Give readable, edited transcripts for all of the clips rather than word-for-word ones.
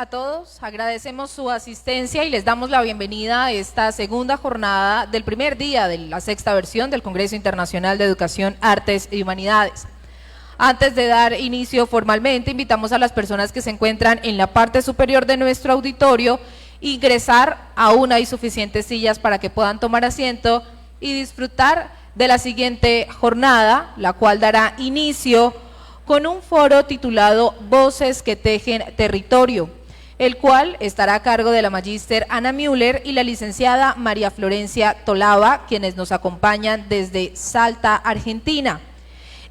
a todos. Agradecemos su asistencia y les damos la bienvenida a esta segunda jornada del primer día de la sexta versión del Congreso Internacional de Educación, Artes y Humanidades. Antes de dar inicio formalmente, invitamos a las personas que se encuentran en la parte superior de nuestro auditorio a ingresar. Aún hay suficientes sillas para que puedan tomar asiento y disfrutar de la siguiente jornada, la cual dará inicio con un foro titulado Voces que tejen territorio, el cual estará a cargo de la magíster Ana Müller y la licenciada María Florencia Tolava, quienes nos acompañan desde Salta, Argentina.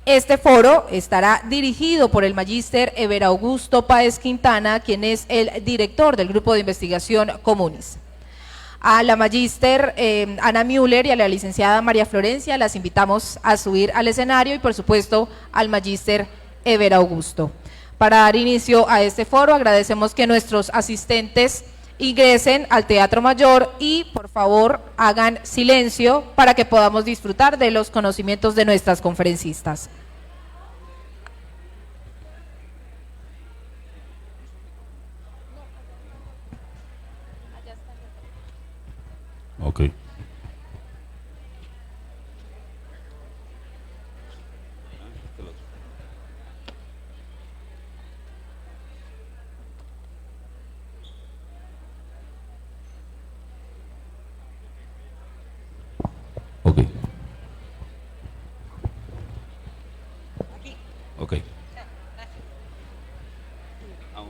Este foro estará dirigido por el magíster Eber Augusto Páez Quintana, quien es el director del Grupo de Investigación Comunis. A la magíster Ana Müller y a la licenciada María Florencia las invitamos a subir al escenario y por supuesto al magíster Eber Augusto. Para dar inicio a este foro agradecemos que nuestros asistentes ingresen al Teatro Mayor y por favor hagan silencio para que podamos disfrutar de los conocimientos de nuestras conferencistas. Ok. Ok. Ok.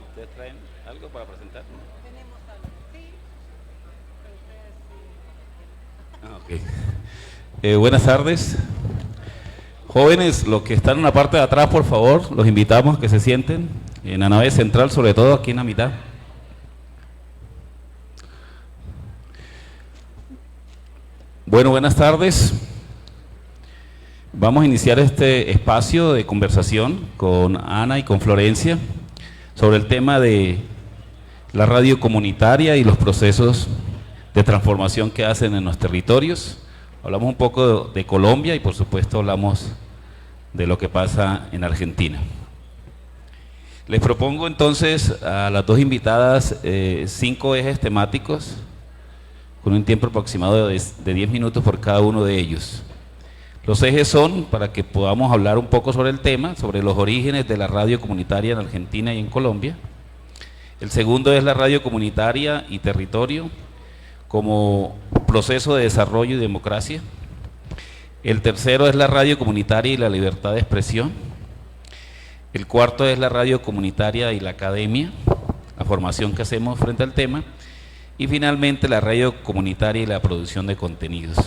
¿Ustedes traen algo para presentar? Tenemos algo, sí, pero ustedes sí. Ok. Buenas tardes. Jóvenes, los que están en la parte de atrás, por favor, los invitamos a que se sienten en la nave central, sobre todo aquí en la mitad. Bueno, buenas tardes. Vamos a iniciar este espacio de conversación con Ana y con Florencia sobre el tema de la radio comunitaria y los procesos de transformación que hacen en los territorios. Hablamos un poco de Colombia y por supuesto hablamos de lo que pasa en Argentina. Les propongo entonces a las dos invitadas 5 ejes temáticos con un tiempo aproximado de 10 minutos por cada uno de ellos. Los ejes son para que podamos hablar un poco sobre el tema, sobre los orígenes de la radio comunitaria en Argentina y en Colombia. El segundo es la radio comunitaria y territorio como proceso de desarrollo y democracia. El tercero es la radio comunitaria y la libertad de expresión. El cuarto es la radio comunitaria y la academia, la formación que hacemos frente al tema. Y finalmente la radio comunitaria y la producción de contenidos.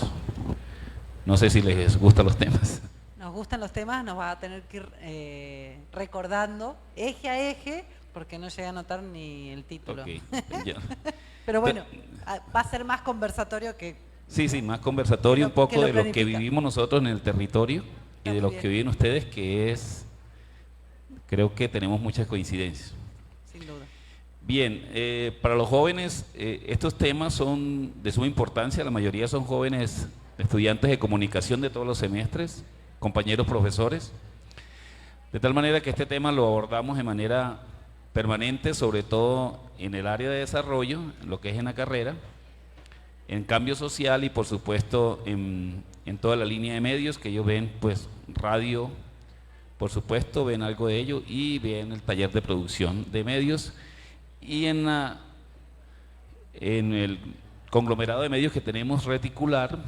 No sé si les gustan los temas. Nos gustan los temas, nos va a tener que ir recordando eje a eje, porque no llega a notar ni el título. Okay. Pero bueno, va a ser más conversatorio que... Sí, más conversatorio un poco de lo que planifica. vivimos nosotros en el territorio y de lo que viven ustedes, que es, creo que tenemos muchas coincidencias. Sin duda. Bien, para los jóvenes estos temas son de suma importancia, la mayoría son jóvenes estudiantes de comunicación de todos los semestres, compañeros profesores, de tal manera que este tema lo abordamos de manera permanente, sobre todo en el área de desarrollo, lo que es en la carrera, en cambio social y por supuesto en toda la línea de medios que ellos ven, pues radio, por supuesto, ven algo de ello y ven el taller de producción de medios y en el conglomerado de medios que tenemos reticular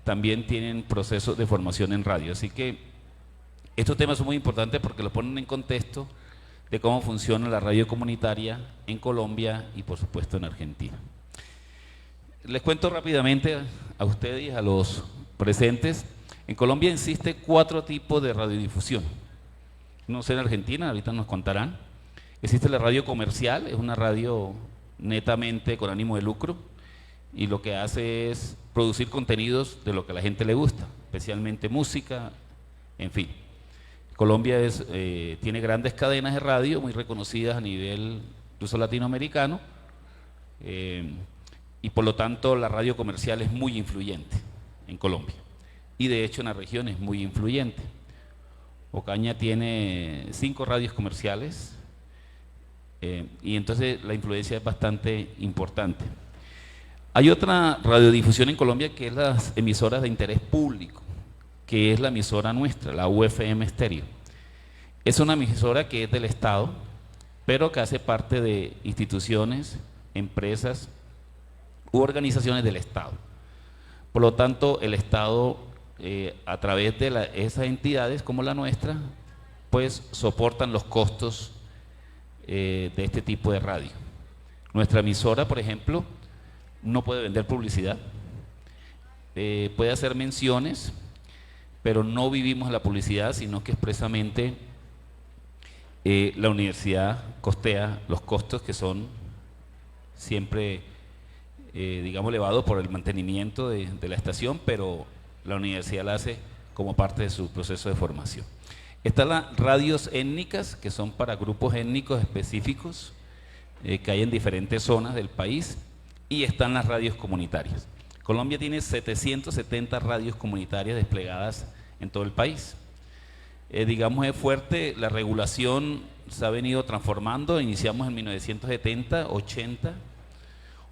también tienen procesos de formación en radio, así que estos temas son muy importantes porque los ponen en contexto de cómo funciona la radio comunitaria en Colombia y por supuesto en Argentina. Les cuento rápidamente a ustedes y a los presentes. En Colombia existe 4 tipos de radiodifusión. No sé en Argentina, ahorita nos contarán. Existe la radio comercial, es una radio netamente con ánimo de lucro y lo que hace es producir contenidos de lo que a la gente le gusta, especialmente música, en fin. Colombia tiene grandes cadenas de radio muy reconocidas a nivel incluso latinoamericano y por lo tanto la radio comercial es muy influyente en Colombia y de hecho en la región es muy influyente. Ocaña tiene 5 radios comerciales Y entonces la influencia es bastante importante. Hay otra radiodifusión en Colombia que es las emisoras de interés público, que es la emisora nuestra, la UFM Estéreo. Es una emisora que es del Estado, pero que hace parte de instituciones, empresas u organizaciones del Estado. Por lo tanto, el Estado, a través de esas entidades como la nuestra, pues soportan los costos de este tipo de radio. Nuestra emisora, por ejemplo, no puede vender publicidad, puede hacer menciones, pero no vivimos la publicidad, sino que expresamente la universidad costea los costos que son siempre, digamos, elevados por el mantenimiento de la estación, pero la universidad la hace como parte de su proceso de formación. Están las radios étnicas, que son para grupos étnicos específicos que hay en diferentes zonas del país, y están las radios comunitarias. Colombia tiene 770 radios comunitarias desplegadas en todo el país. Digamos, es fuerte, la regulación se ha venido transformando, iniciamos en 1970, 80.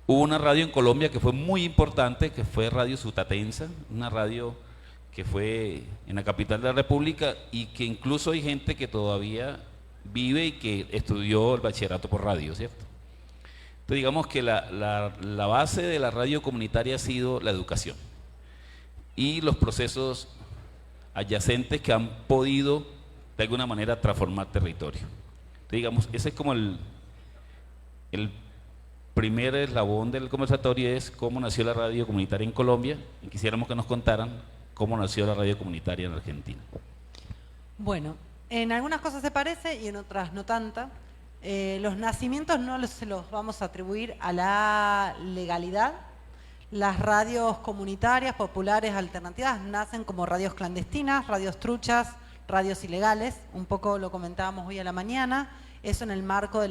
Hubo una radio en Colombia que fue muy importante, que fue Radio Sutatensa, una radio que fue en la capital de la República y que incluso hay gente que todavía vive y que estudió el bachillerato por radio, ¿cierto? Entonces digamos que la base de la radio comunitaria ha sido la educación y los procesos adyacentes que han podido de alguna manera transformar territorio. Entonces, digamos, ese es como el primer eslabón del conversatorio, es cómo nació la radio comunitaria en Colombia, y quisiéramos que nos contaran cómo nació la radio comunitaria en Argentina. Bueno, en algunas cosas se parece y en otras no tanta. Los nacimientos no se los vamos a atribuir a la legalidad. Las radios comunitarias, populares, alternativas, nacen como radios clandestinas, radios truchas, radios ilegales. Un poco lo comentábamos hoy a la mañana. Eso en el marco de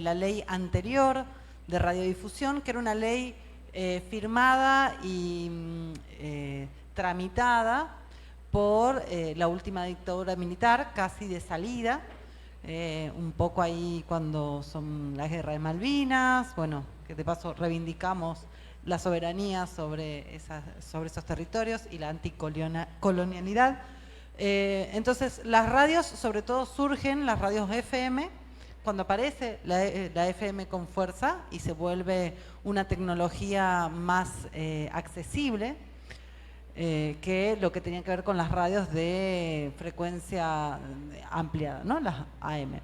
la ley anterior de radiodifusión, que era una ley firmada y tramitada por la última dictadura militar, casi de salida, un poco ahí cuando son las guerras de Malvinas, bueno, que de paso reivindicamos la soberanía sobre esos territorios y la anticolonialidad. Entonces, las radios, sobre todo surgen, las radios FM, cuando aparece la FM con fuerza y se vuelve una tecnología más accesible que lo que tenía que ver con las radios de frecuencia ampliada, ¿no? Las AM.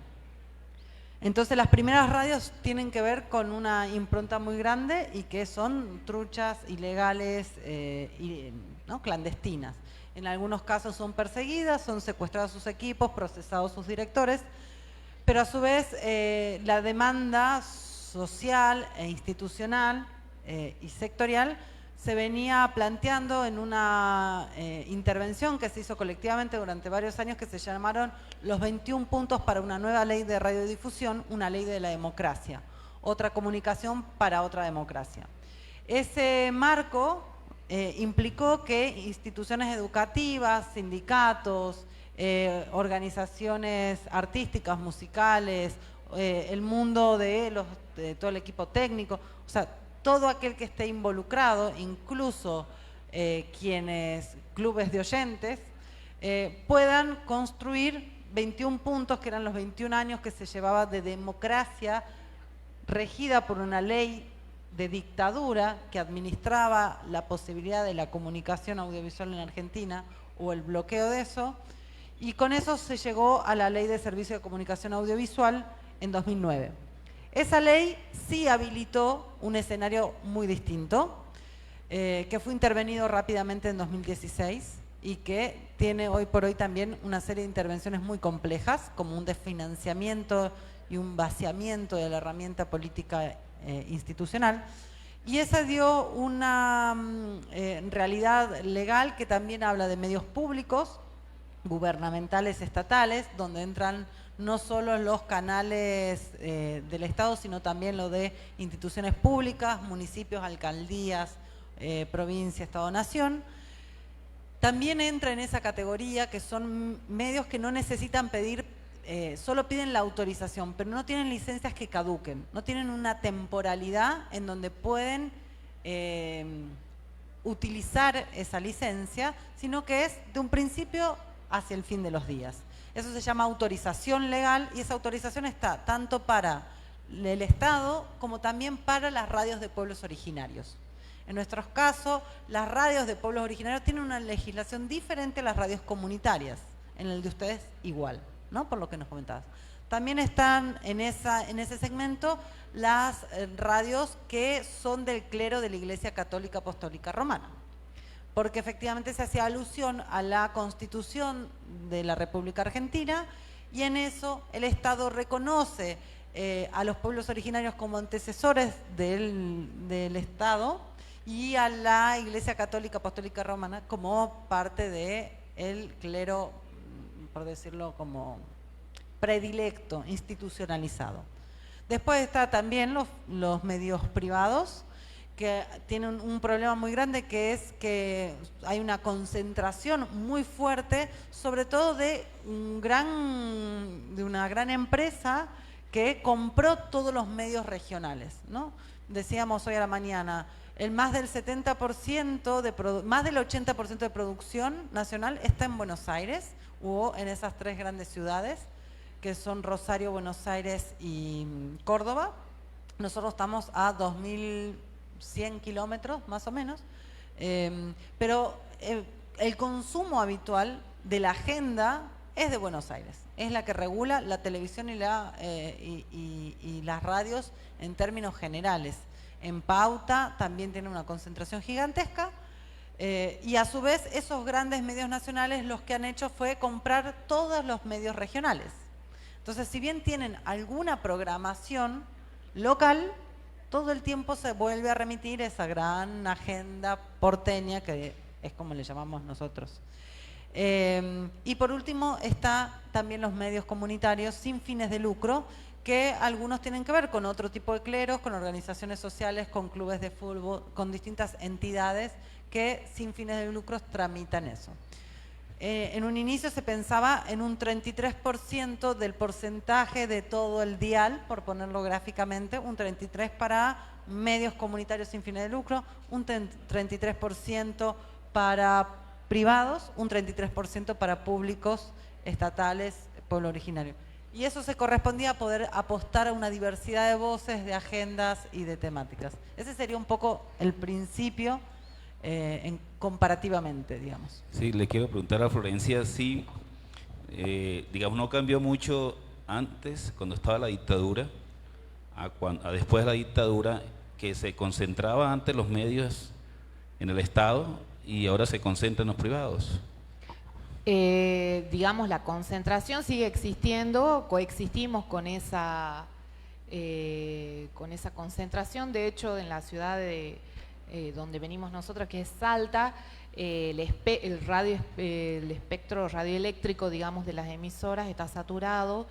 Entonces las primeras radios tienen que ver con una impronta muy grande y que son truchas, ilegales, ¿no? Clandestinas. En algunos casos son perseguidas, son secuestrados sus equipos, procesados sus directores, pero a su vez la demanda social e institucional y sectorial se venía planteando en una intervención que se hizo colectivamente durante varios años, que se llamaron los 21 puntos para una nueva ley de radiodifusión, una ley de la democracia, otra comunicación para otra democracia. Ese marco implicó que instituciones educativas, sindicatos, organizaciones artísticas, musicales, el mundo de todo el equipo técnico, o sea, todo aquel que esté involucrado, incluso clubes de oyentes, puedan construir 21 puntos, que eran los 21 años que se llevaba de democracia regida por una ley de dictadura que administraba la posibilidad de la comunicación audiovisual en Argentina o el bloqueo de eso, y con eso se llegó a la Ley de Servicio de Comunicación Audiovisual en 2009. Esa ley sí habilitó un escenario muy distinto, que fue intervenido rápidamente en 2016 y que tiene hoy por hoy también una serie de intervenciones muy complejas, como un desfinanciamiento y un vaciamiento de la herramienta política institucional. Y esa dio una realidad legal que también habla de medios públicos, gubernamentales, estatales, donde entran no solo los canales del Estado, sino también lo de instituciones públicas, municipios, alcaldías, provincia, Estado, Nación. También entra en esa categoría que son medios que no necesitan pedir solo piden la autorización, pero no tienen licencias que caduquen, no tienen una temporalidad en donde pueden utilizar esa licencia, sino que es de un principio hacia el fin de los días. Eso se llama autorización legal y esa autorización está tanto para el Estado como también para las radios de pueblos originarios. En nuestros casos, las radios de pueblos originarios tienen una legislación diferente a las radios comunitarias, en el de ustedes igual, ¿no? Por lo que nos comentabas. También están en ese segmento las radios que son del clero de la Iglesia Católica Apostólica Romana, porque efectivamente se hacía alusión a la Constitución de la República Argentina y en eso el Estado reconoce a los pueblos originarios como antecesores del Estado y a la Iglesia Católica Apostólica Romana como parte del clero, por decirlo como predilecto, institucionalizado. Después está también los medios privados, que tienen un problema muy grande, que es que hay una concentración muy fuerte, sobre todo de una gran empresa que compró todos los medios regionales, ¿no? Decíamos hoy a la mañana, más del 70%, más del 80% de producción nacional está en Buenos Aires, o en esas tres grandes ciudades, que son Rosario, Buenos Aires y Córdoba. Nosotros estamos a 2100 kilómetros, más o menos, pero el consumo habitual de la agenda es de Buenos Aires. Es la que regula la televisión y las radios en términos generales. En pauta también tiene una concentración gigantesca y a su vez esos grandes medios nacionales los que han hecho fue comprar todos los medios regionales. Entonces, si bien tienen alguna programación local, todo el tiempo se vuelve a remitir esa gran agenda porteña que es como le llamamos nosotros. Y por último está también los medios comunitarios sin fines de lucro, que algunos tienen que ver con otro tipo de cleros, con organizaciones sociales, con clubes de fútbol, con distintas entidades que sin fines de lucro tramitan eso. En un inicio se pensaba en un 33% del porcentaje de todo el dial, por ponerlo gráficamente, un 33% para medios comunitarios sin fines de lucro, un 33% para privados, un 33% para públicos, estatales, pueblo originario. Y eso se correspondía a poder apostar a una diversidad de voces, de agendas y de temáticas. Ese sería un poco el principio comparativamente, digamos. Sí, le quiero preguntar a Florencia si, digamos, no cambió mucho antes, cuando estaba la dictadura, a después de la dictadura, que se concentraba antes los medios en el Estado y ahora se concentran en los privados. Digamos, la concentración sigue existiendo, coexistimos con esa concentración. De hecho, en la ciudad donde venimos nosotros, que es Salta, el espectro radioeléctrico, digamos, de las emisoras está saturado,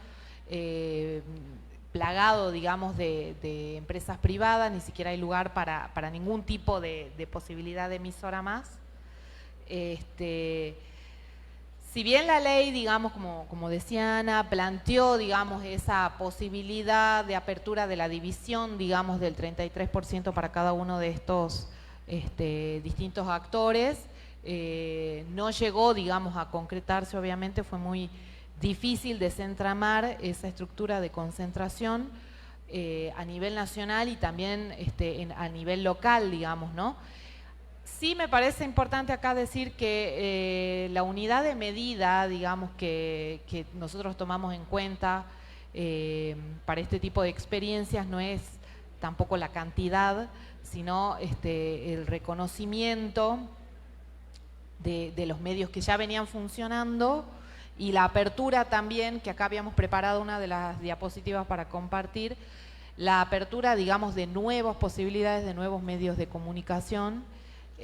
plagado, digamos, de empresas privadas, ni siquiera hay lugar para ningún tipo de posibilidad de emisora más. Si bien la ley, digamos, como decía Ana, planteó, digamos, esa posibilidad de apertura de la división, digamos, del 33% para cada uno de estos distintos actores, no llegó, digamos, a concretarse. Obviamente fue muy difícil desentramar esa estructura de concentración a nivel nacional y también a nivel local, digamos, ¿no? Sí me parece importante acá decir que la unidad de medida, digamos, que nosotros tomamos en cuenta para este tipo de experiencias no es tampoco la cantidad, sino el reconocimiento de los medios que ya venían funcionando y la apertura también, que acá habíamos preparado una de las diapositivas para compartir, la apertura, digamos, de nuevas posibilidades, de nuevos medios de comunicación.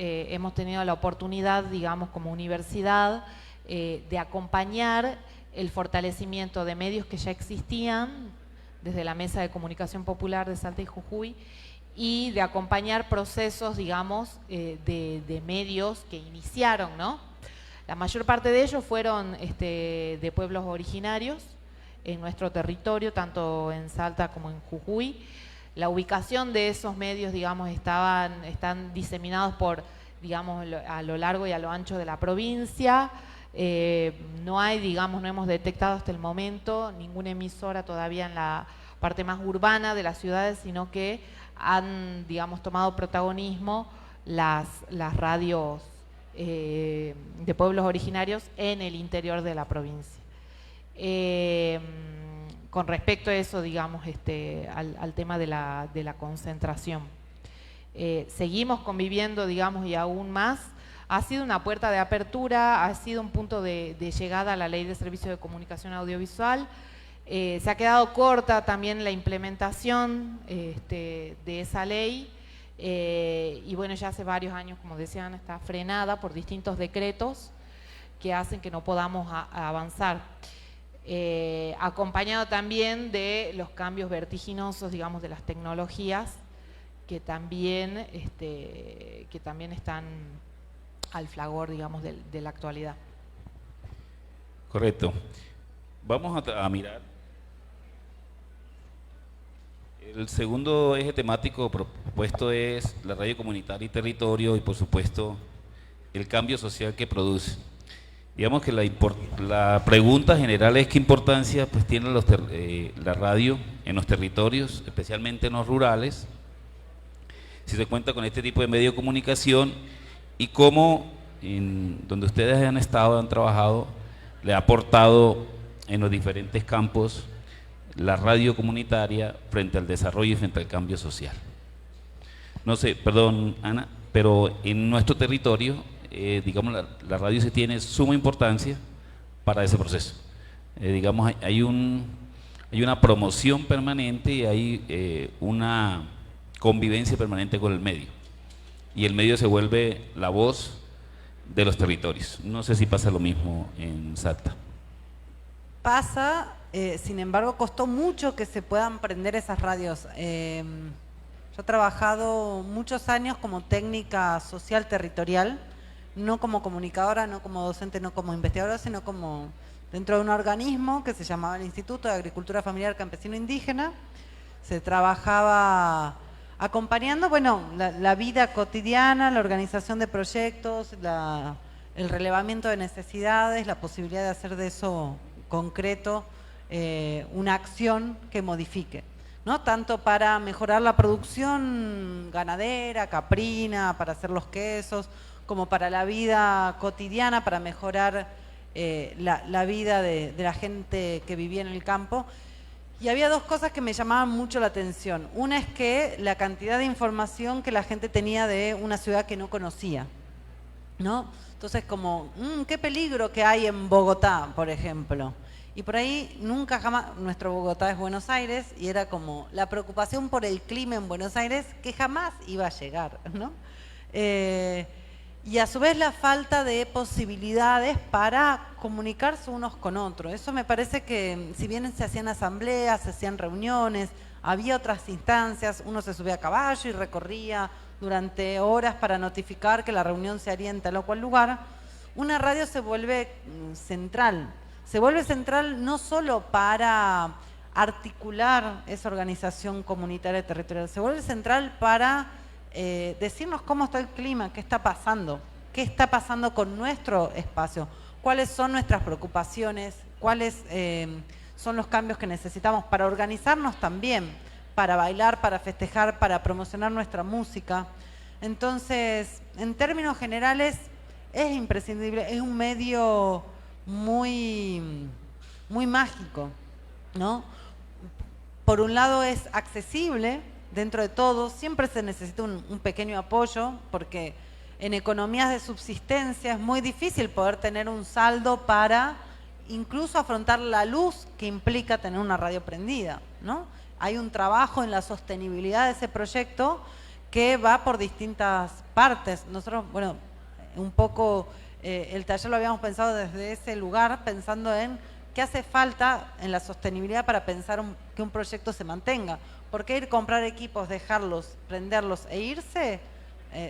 Hemos tenido la oportunidad, digamos, como universidad, de acompañar el fortalecimiento de medios que ya existían desde la Mesa de Comunicación Popular de Salta y Jujuy y de acompañar procesos, digamos, de medios que iniciaron, ¿no? La mayor parte de ellos fueron de pueblos originarios, en nuestro territorio, tanto en Salta como en Jujuy. La ubicación de esos medios, digamos, están diseminados por, digamos, a lo largo y a lo ancho de la provincia. No hay, digamos, no hemos detectado hasta el momento ninguna emisora todavía en la parte más urbana de las ciudades, sino que han, digamos, tomado protagonismo las radios de pueblos originarios en el interior de la provincia. Con respecto a eso, digamos, al tema de la concentración. Seguimos conviviendo, digamos, y aún más. Ha sido una puerta de apertura, ha sido un punto de llegada a la Ley de Servicios de Comunicación Audiovisual. Se ha quedado corta también la implementación de esa ley. Y bueno, ya hace varios años, como decían, está frenada por distintos decretos que hacen que no podamos avanzar. Acompañado también de los cambios vertiginosos, digamos, de las tecnologías que también están al fragor, digamos, de la actualidad. Correcto. Vamos a mirar el segundo eje temático propuesto es la radio comunitaria y territorio y por supuesto el cambio social que produce. Digamos que la pregunta general es qué importancia pues tiene la radio en los territorios, especialmente en los rurales, si se cuenta con este tipo de medio de comunicación y cómo donde ustedes han estado, han trabajado, le ha aportado en los diferentes campos la radio comunitaria frente al desarrollo y frente al cambio social. No sé, perdón Ana, pero en nuestro territorio, digamos, la radio sí tiene suma importancia para ese proceso. Digamos, hay una promoción permanente y hay una convivencia permanente con el medio. Y el medio se vuelve la voz de los territorios. No sé si pasa lo mismo en Salta. Pasa, sin embargo, costó mucho que se puedan prender esas radios. Yo he trabajado muchos años como técnica social territorial, no como comunicadora, no como docente, no como investigadora, sino como dentro de un organismo que se llamaba el Instituto de Agricultura Familiar Campesino Indígena. Se trabajaba acompañando, bueno, la vida cotidiana, la organización de proyectos, el relevamiento de necesidades, la posibilidad de hacer de eso concreto una acción que modifique, ¿no? Tanto para mejorar la producción ganadera, caprina, para hacer los quesos, como para la vida cotidiana, para mejorar la vida de la gente que vivía en el campo. Y había dos cosas que me llamaban mucho la atención. Una es que la cantidad de información que la gente tenía de una ciudad que no conocía, ¿no? Entonces como, qué peligro que hay en Bogotá, por ejemplo. Y por ahí nunca jamás, nuestro Bogotá es Buenos Aires, y era como la preocupación por el clima en Buenos Aires que jamás iba a llegar, ¿no? Y a su vez la falta de posibilidades para comunicarse unos con otros. Eso me parece que si bien se hacían asambleas, se hacían reuniones, había otras instancias, uno se subía a caballo y recorría durante horas para notificar que la reunión se haría en tal o cual lugar, una radio se vuelve central. Se vuelve central no solo para articular esa organización comunitaria territorial, se vuelve central para decirnos cómo está el clima, qué está pasando con nuestro espacio, cuáles son nuestras preocupaciones, cuáles son los cambios que necesitamos para organizarnos también, para bailar, para festejar, para promocionar nuestra música. Entonces, en términos generales, es imprescindible, es un medio muy mágico, ¿no? Por un lado es accesible. Dentro de todo, siempre se necesita un pequeño apoyo, porque en economías de subsistencia es muy difícil poder tener un saldo para incluso afrontar la luz que implica tener una radio prendida, ¿no? Hay un trabajo en la sostenibilidad de ese proyecto que va por distintas partes. Nosotros, bueno, un poco el taller lo habíamos pensado desde ese lugar, pensando en qué hace falta en la sostenibilidad para pensar que un proyecto se mantenga. Porque ir a comprar equipos, dejarlos, prenderlos e irse,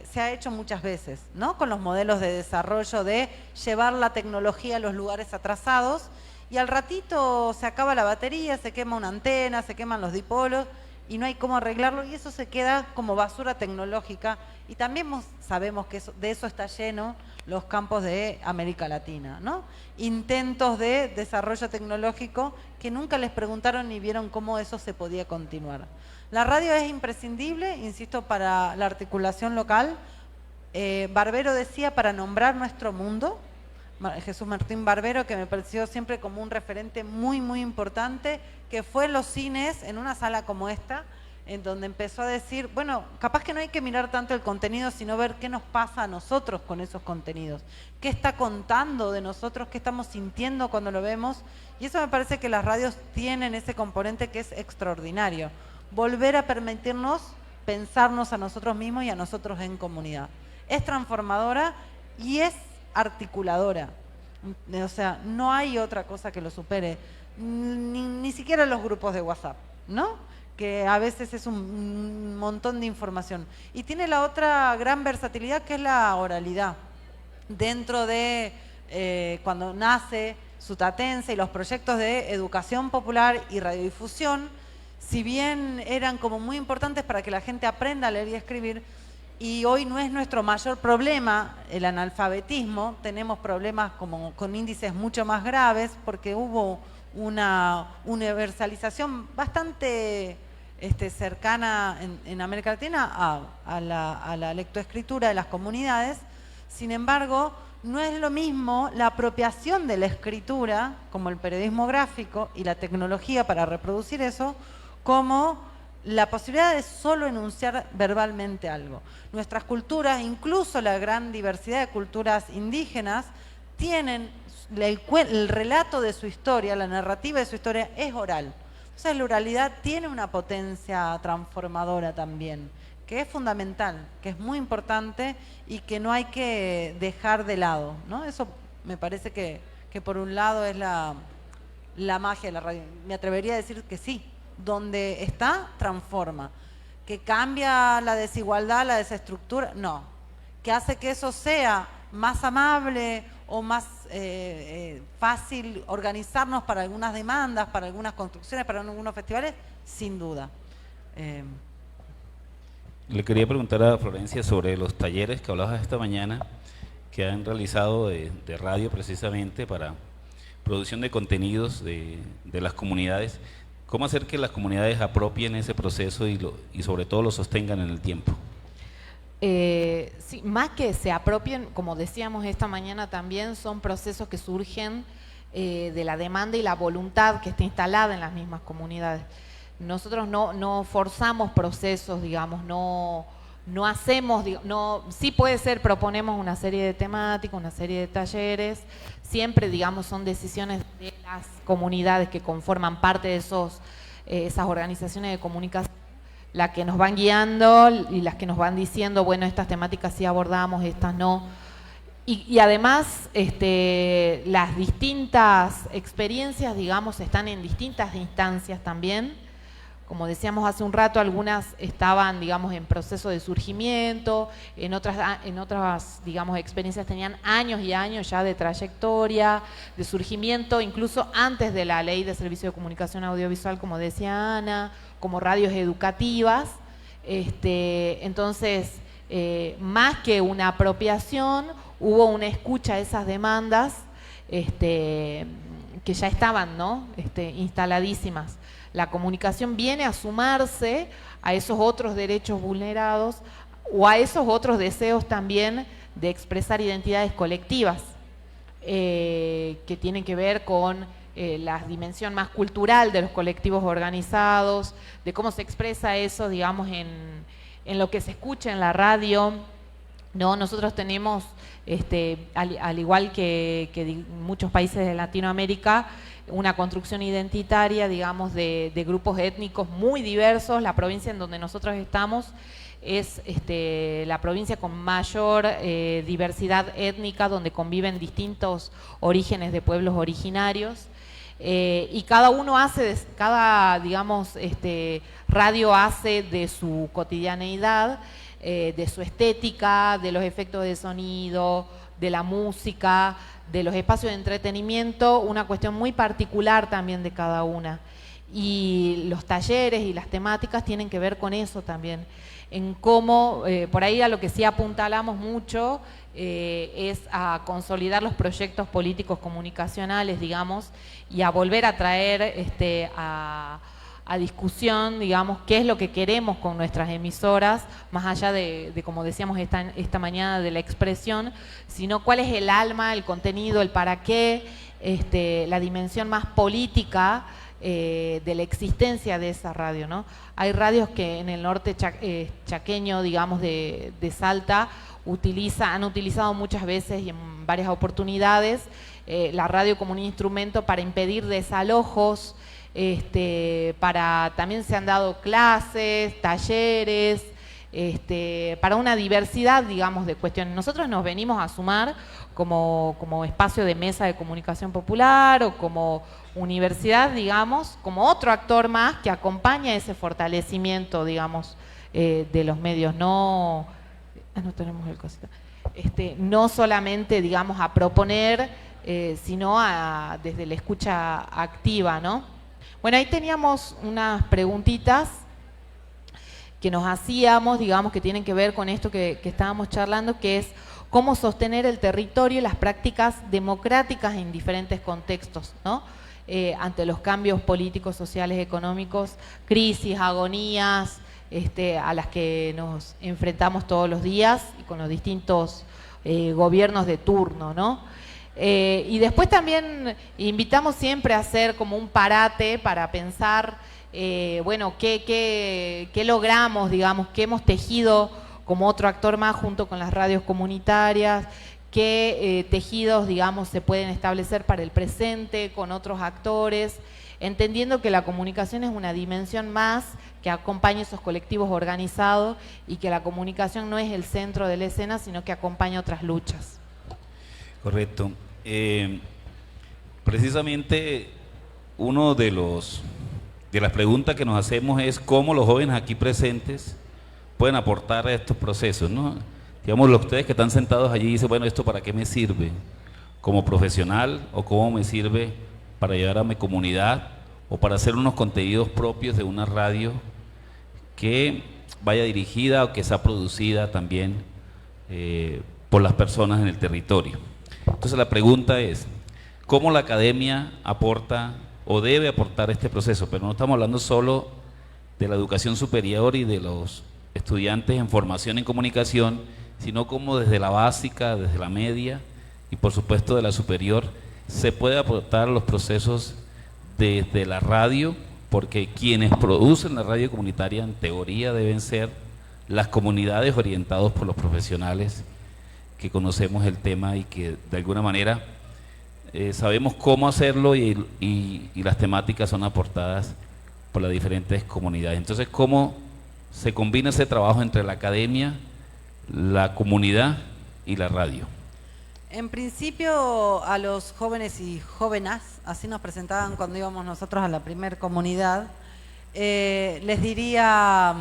se ha hecho muchas veces, ¿no? Con los modelos de desarrollo de llevar la tecnología a los lugares atrasados y al ratito se acaba la batería, se quema una antena, se queman los dipolos y no hay cómo arreglarlo y eso se queda como basura tecnológica y también sabemos que de eso está lleno los campos de América Latina, ¿no? Intentos de desarrollo tecnológico que nunca les preguntaron ni vieron cómo eso se podía continuar. La radio es imprescindible, insisto, para la articulación local. Barbero decía para nombrar nuestro mundo, Jesús Martín Barbero, que me pareció siempre como un referente muy, muy importante, que fue en los cines, en una sala como esta, en donde empezó a decir, bueno, capaz que no hay que mirar tanto el contenido, sino ver qué nos pasa a nosotros con esos contenidos, qué está contando de nosotros, qué estamos sintiendo cuando lo vemos, y eso me parece que las radios tienen ese componente que es extraordinario, volver a permitirnos pensarnos a nosotros mismos y a nosotros en comunidad. Es transformadora y es articuladora, o sea, no hay otra cosa que lo supere, ni siquiera los grupos de WhatsApp, ¿no? Que a veces es un montón de información. Y tiene la otra gran versatilidad que es la oralidad. Dentro de cuando nace Sutatense y los proyectos de educación popular y radiodifusión, si bien eran como muy importantes para que la gente aprenda a leer y escribir, y hoy no es nuestro mayor problema el analfabetismo, tenemos problemas como con índices mucho más graves porque hubo una universalización bastante cercana en América Latina a la lectoescritura de las comunidades. Sin embargo, no es lo mismo la apropiación de la escritura, como el periodismo gráfico y la tecnología para reproducir eso, como la posibilidad de solo enunciar verbalmente algo. Nuestras culturas, incluso la gran diversidad de culturas indígenas, tienen el relato de su historia, la narrativa de su historia es oral. Entonces la oralidad tiene una potencia transformadora también, que es fundamental, que es muy importante y que no hay que dejar de lado, ¿no? Eso me parece que por un lado es la magia de la radio. Me atrevería a decir que sí, donde está, transforma. Que cambia la desigualdad, la desestructura, no. Que hace que eso sea más amable o más fácil organizarnos para algunas demandas, para algunas construcciones, para algunos festivales, sin duda. Le quería preguntar a Florencia sobre los talleres que hablabas esta mañana, que han realizado de radio precisamente para producción de contenidos de las comunidades. ¿Cómo hacer que las comunidades apropien ese proceso y sobre todo lo sostengan en el tiempo? Sí, más que se apropien, como decíamos esta mañana también, son procesos que surgen de la demanda y la voluntad que está instalada en las mismas comunidades. Nosotros no forzamos procesos, digamos, no hacemos, sí puede ser, proponemos una serie de temáticas, una serie de talleres, siempre, digamos, son decisiones de las comunidades que conforman parte de esas organizaciones de comunicación, las que nos van guiando y las que nos van diciendo, bueno, estas temáticas sí abordamos, estas no. Y además, las distintas experiencias, digamos, están en distintas instancias también. Como decíamos hace un rato, algunas estaban, digamos, en proceso de surgimiento, en otras, digamos, experiencias tenían años y años ya de trayectoria, de surgimiento, incluso antes de la Ley de Servicio de Comunicación Audiovisual, como decía Ana, como radios educativas. Entonces, más que una apropiación, hubo una escucha a esas demandas que ya estaban, ¿no? Instaladísimas. La comunicación viene a sumarse a esos otros derechos vulnerados o a esos otros deseos también de expresar identidades colectivas que tienen que ver con la dimensión más cultural de los colectivos organizados, de cómo se expresa eso, digamos, en lo que se escucha en la radio, ¿no? Nosotros tenemos, al igual que muchos países de Latinoamérica, una construcción identitaria, digamos, de grupos étnicos muy diversos. La provincia en donde nosotros estamos es la provincia con mayor diversidad étnica, donde conviven distintos orígenes de pueblos originarios. Y cada uno hace, digamos, radio hace de su cotidianeidad, de su estética, de los efectos de sonido, de la música, de los espacios de entretenimiento, una cuestión muy particular también de cada una. Y los talleres y las temáticas tienen que ver con eso también, en cómo, por ahí a lo que sí apuntalamos mucho, es a consolidar los proyectos políticos comunicacionales, digamos, y a volver a traer a discusión, digamos, qué es lo que queremos con nuestras emisoras, más allá de como decíamos esta mañana, de la expresión, sino cuál es el alma, el contenido, el para qué, la dimensión más política de la existencia de esa radio, ¿no? Hay radios que en el norte chaqueño, digamos, de Salta, han utilizado muchas veces y en varias oportunidades la radio como un instrumento para impedir desalojos, también se han dado clases, talleres, para una diversidad, digamos, de cuestiones. Nosotros nos venimos a sumar como espacio de mesa de comunicación popular o como universidad, digamos, como otro actor más que acompaña ese fortalecimiento, digamos, de los medios. No tenemos el cosita. No solamente, digamos, a proponer, sino desde la escucha activa, ¿no? Bueno, ahí teníamos unas preguntitas que nos hacíamos, digamos, que tienen que ver con esto que estábamos charlando, que es cómo sostener el territorio y las prácticas democráticas en diferentes contextos, ¿no? Ante los cambios políticos, sociales, económicos, crisis, agonías, a las que nos enfrentamos todos los días y con los distintos gobiernos de turno, ¿no? Y después también invitamos siempre a hacer como un parate para pensar, bueno, qué logramos, digamos, qué hemos tejido como otro actor más junto con las radios comunitarias, qué tejidos, digamos, se pueden establecer para el presente con otros actores, entendiendo que la comunicación es una dimensión más que acompaña esos colectivos organizados y que la comunicación no es el centro de la escena, sino que acompaña otras luchas. Correcto. Precisamente uno de las preguntas que nos hacemos es cómo los jóvenes aquí presentes pueden aportar a estos procesos, ¿no? Digamos, ustedes que están sentados allí dicen, bueno, ¿esto para qué me sirve? ¿Como profesional o cómo me sirve para llevar a mi comunidad o para hacer unos contenidos propios de una radio que vaya dirigida o que sea producida también por las personas en el territorio? Entonces la pregunta es, ¿cómo la academia aporta o debe aportar este proceso? Pero no estamos hablando solo de la educación superior y de los estudiantes en formación en comunicación, sino como desde la básica, desde la media y por supuesto de la superior, se puede aportar los procesos desde la radio, porque quienes producen la radio comunitaria en teoría deben ser las comunidades orientadas por los profesionales que conocemos el tema y que de alguna manera sabemos cómo hacerlo y las temáticas son aportadas por las diferentes comunidades. Entonces, ¿cómo se combina ese trabajo entre la academia, la comunidad y la radio? En principio, a los jóvenes y jóvenes, así nos presentaban cuando íbamos nosotros a la primer comunidad, les diría,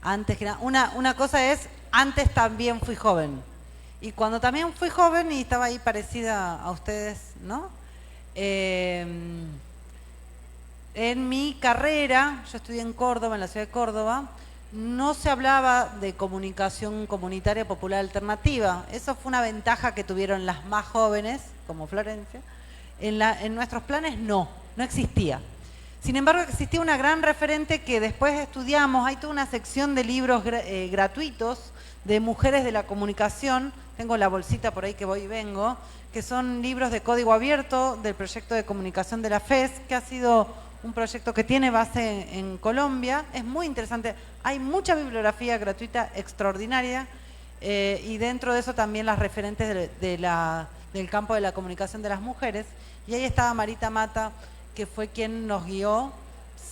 antes que nada, una cosa es, antes también fui joven. Y cuando también fui joven y estaba ahí parecida a ustedes, ¿no? En mi carrera, yo estudié en Córdoba, en la ciudad de Córdoba, no se hablaba de comunicación comunitaria popular alternativa. Eso fue una ventaja que tuvieron las más jóvenes, como Florencia. En nuestros planes no existía. Sin embargo, existía una gran referente que después estudiamos. Hay toda una sección de libros gratuitos de mujeres de la comunicación. Tengo la bolsita por ahí que voy y vengo, que son libros de código abierto del proyecto de comunicación de la FES, que ha sido un proyecto que tiene base en Colombia. Es muy interesante. Hay mucha bibliografía gratuita extraordinaria y dentro de eso también las referentes del campo de la comunicación de las mujeres. Y ahí estaba Marita Mata, que fue quien nos guió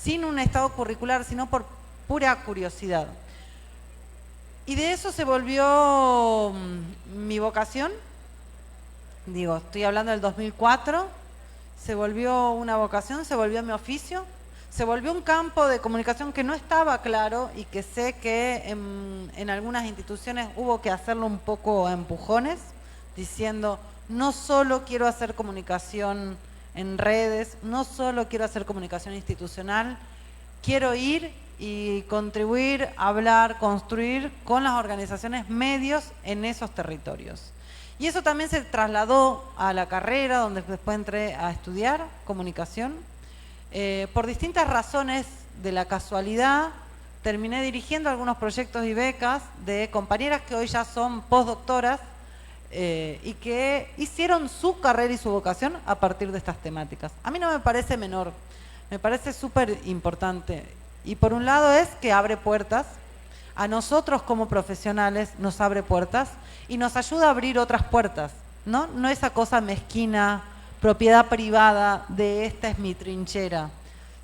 sin un estado curricular, sino por pura curiosidad. Y de eso se volvió mi vocación. Digo, estoy hablando del 2004. Se volvió una vocación, se volvió mi oficio, se volvió un campo de comunicación que no estaba claro y que sé que en algunas instituciones hubo que hacerlo un poco a empujones, diciendo, no solo quiero hacer comunicación en redes, no solo quiero hacer comunicación institucional, quiero ir y contribuir, hablar, construir con las organizaciones medios en esos territorios. Y eso también se trasladó a la carrera, donde después entré a estudiar comunicación. Por distintas razones de la casualidad, terminé dirigiendo algunos proyectos y becas de compañeras que hoy ya son postdoctoras y que hicieron su carrera y su vocación a partir de estas temáticas. A mí no me parece menor, me parece súper importante. Y por un lado es que abre puertas, a nosotros como profesionales nos abre puertas y nos ayuda a abrir otras puertas, ¿no? No esa cosa mezquina, propiedad privada de esta es mi trinchera.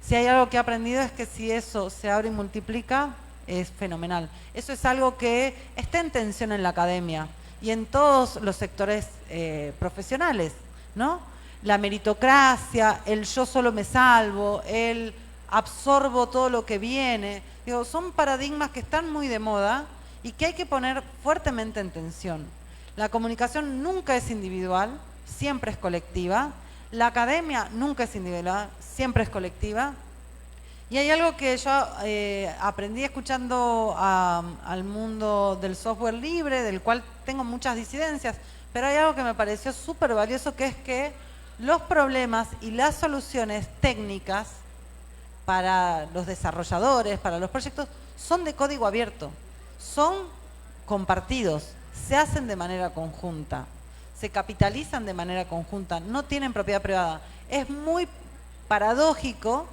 Si hay algo que he aprendido es que si eso se abre y multiplica, es fenomenal. Eso es algo que está en tensión en la academia y en todos los sectores profesionales, ¿no? La meritocracia, el yo solo me salvo, el absorbo todo lo que viene. Digo, son paradigmas que están muy de moda y que hay que poner fuertemente en tensión. La comunicación nunca es individual, siempre es colectiva. La academia nunca es individual, siempre es colectiva. Y hay algo que yo aprendí escuchando al mundo del software libre, del cual tengo muchas disidencias, pero hay algo que me pareció súper valioso, que es que los problemas y las soluciones técnicas para los desarrolladores, para los proyectos, son de código abierto, son compartidos, se hacen de manera conjunta, se capitalizan de manera conjunta, no tienen propiedad privada. Es muy paradójico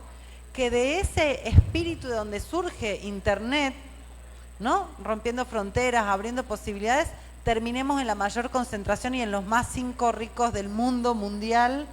que de ese espíritu de donde surge Internet, ¿no? Rompiendo fronteras, abriendo posibilidades, terminemos en la mayor concentración y en los más 5 ricos del mundo mundial,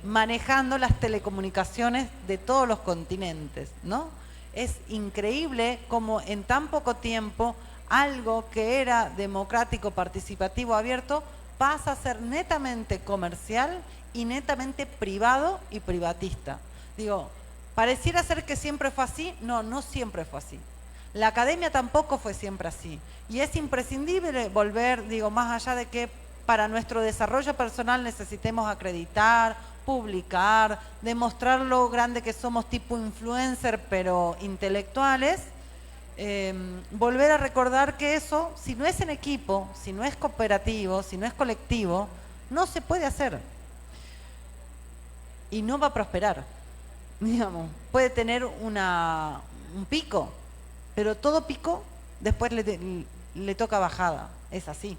manejando las telecomunicaciones de todos los continentes, ¿no? Es increíble cómo en tan poco tiempo algo que era democrático, participativo, abierto, pasa a ser netamente comercial y netamente privado y privatista. Digo, pareciera ser que siempre fue así. No, no siempre fue así. La academia tampoco fue siempre así. Y es imprescindible volver, digo, más allá de que para nuestro desarrollo personal necesitemos acreditar, publicar, demostrar lo grande que somos tipo influencer, pero intelectuales, volver a recordar que eso, si no es en equipo, si no es cooperativo, si no es colectivo, no se puede hacer. Y no va a prosperar, digamos. Puede tener un pico, pero todo pico después le toca bajada, es así.